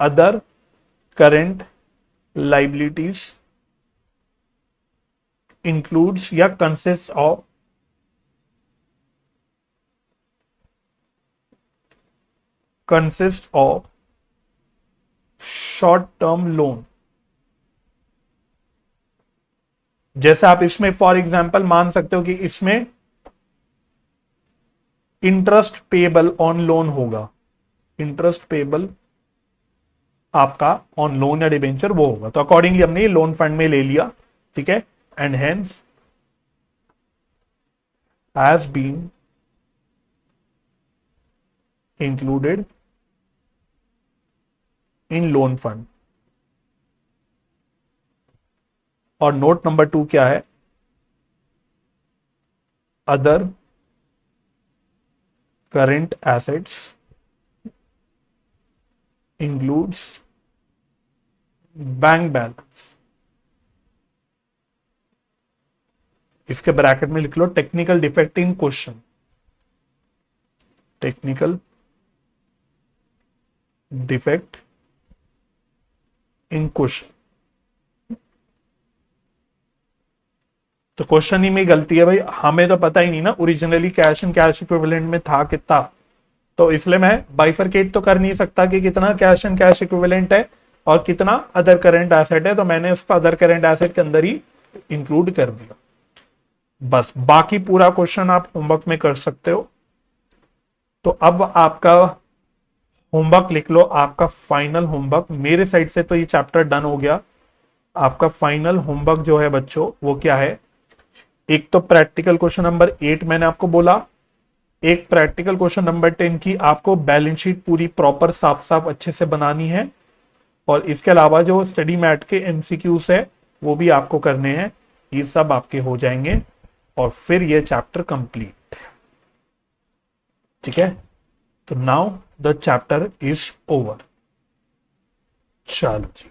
अदर करेंट लाइबिलिटीज इंक्लूड्स या consist of short term loan. जैसे आप इसमें फॉर एग्जांपल मान सकते हो कि इसमें इंटरेस्ट पेबल ऑन लोन होगा, इंटरेस्ट पेबल आपका ऑन लोन या डिबेंचर वो होगा। तो अकॉर्डिंगली हमने ये लोन फंड में ले लिया। ठीक है, and hence has been included in loan fund. और नोट नंबर 2 क्या है? Other current assets includes bank balance. इसके ब्रैकेट में लिख लो technical defect in question, technical defect in question. तो क्वेश्चन ही में गलती है भाई, हमें तो पता ही नहीं ना originally cash and cash equivalent में था कितना, तो इसलिए मैं बाइफरकेट तो कर नहीं सकता कि कितना कैश एंड कैश इक्विवेलेंट है और कितना अदर करेंट एसेट है। तो मैंने उसको अदर करेंट एसेट के अंदर ही इंक्लूड कर दिया बस। बाकी पूरा क्वेश्चन आप होमवर्क में कर सकते हो। तो अब आपका होमवर्क लिख लो, आपका फाइनल होमवर्क मेरे साइड से तो ये चैप्टर डन हो गया। आपका फाइनल होमवर्क जो है बच्चों वो क्या है? एक तो प्रैक्टिकल क्वेश्चन नंबर 8 मैंने आपको बोला, एक प्रैक्टिकल क्वेश्चन नंबर 10 की आपको बैलेंस शीट पूरी प्रॉपर साफ साफ अच्छे से बनानी है। और इसके अलावा जो स्टडी मैट के एमसीक्यूज है वो भी आपको करने हैं। ये सब आपके हो जाएंगे और फिर ये चैप्टर कंप्लीट। ठीक है, तो now the chapter is over. चलो जी।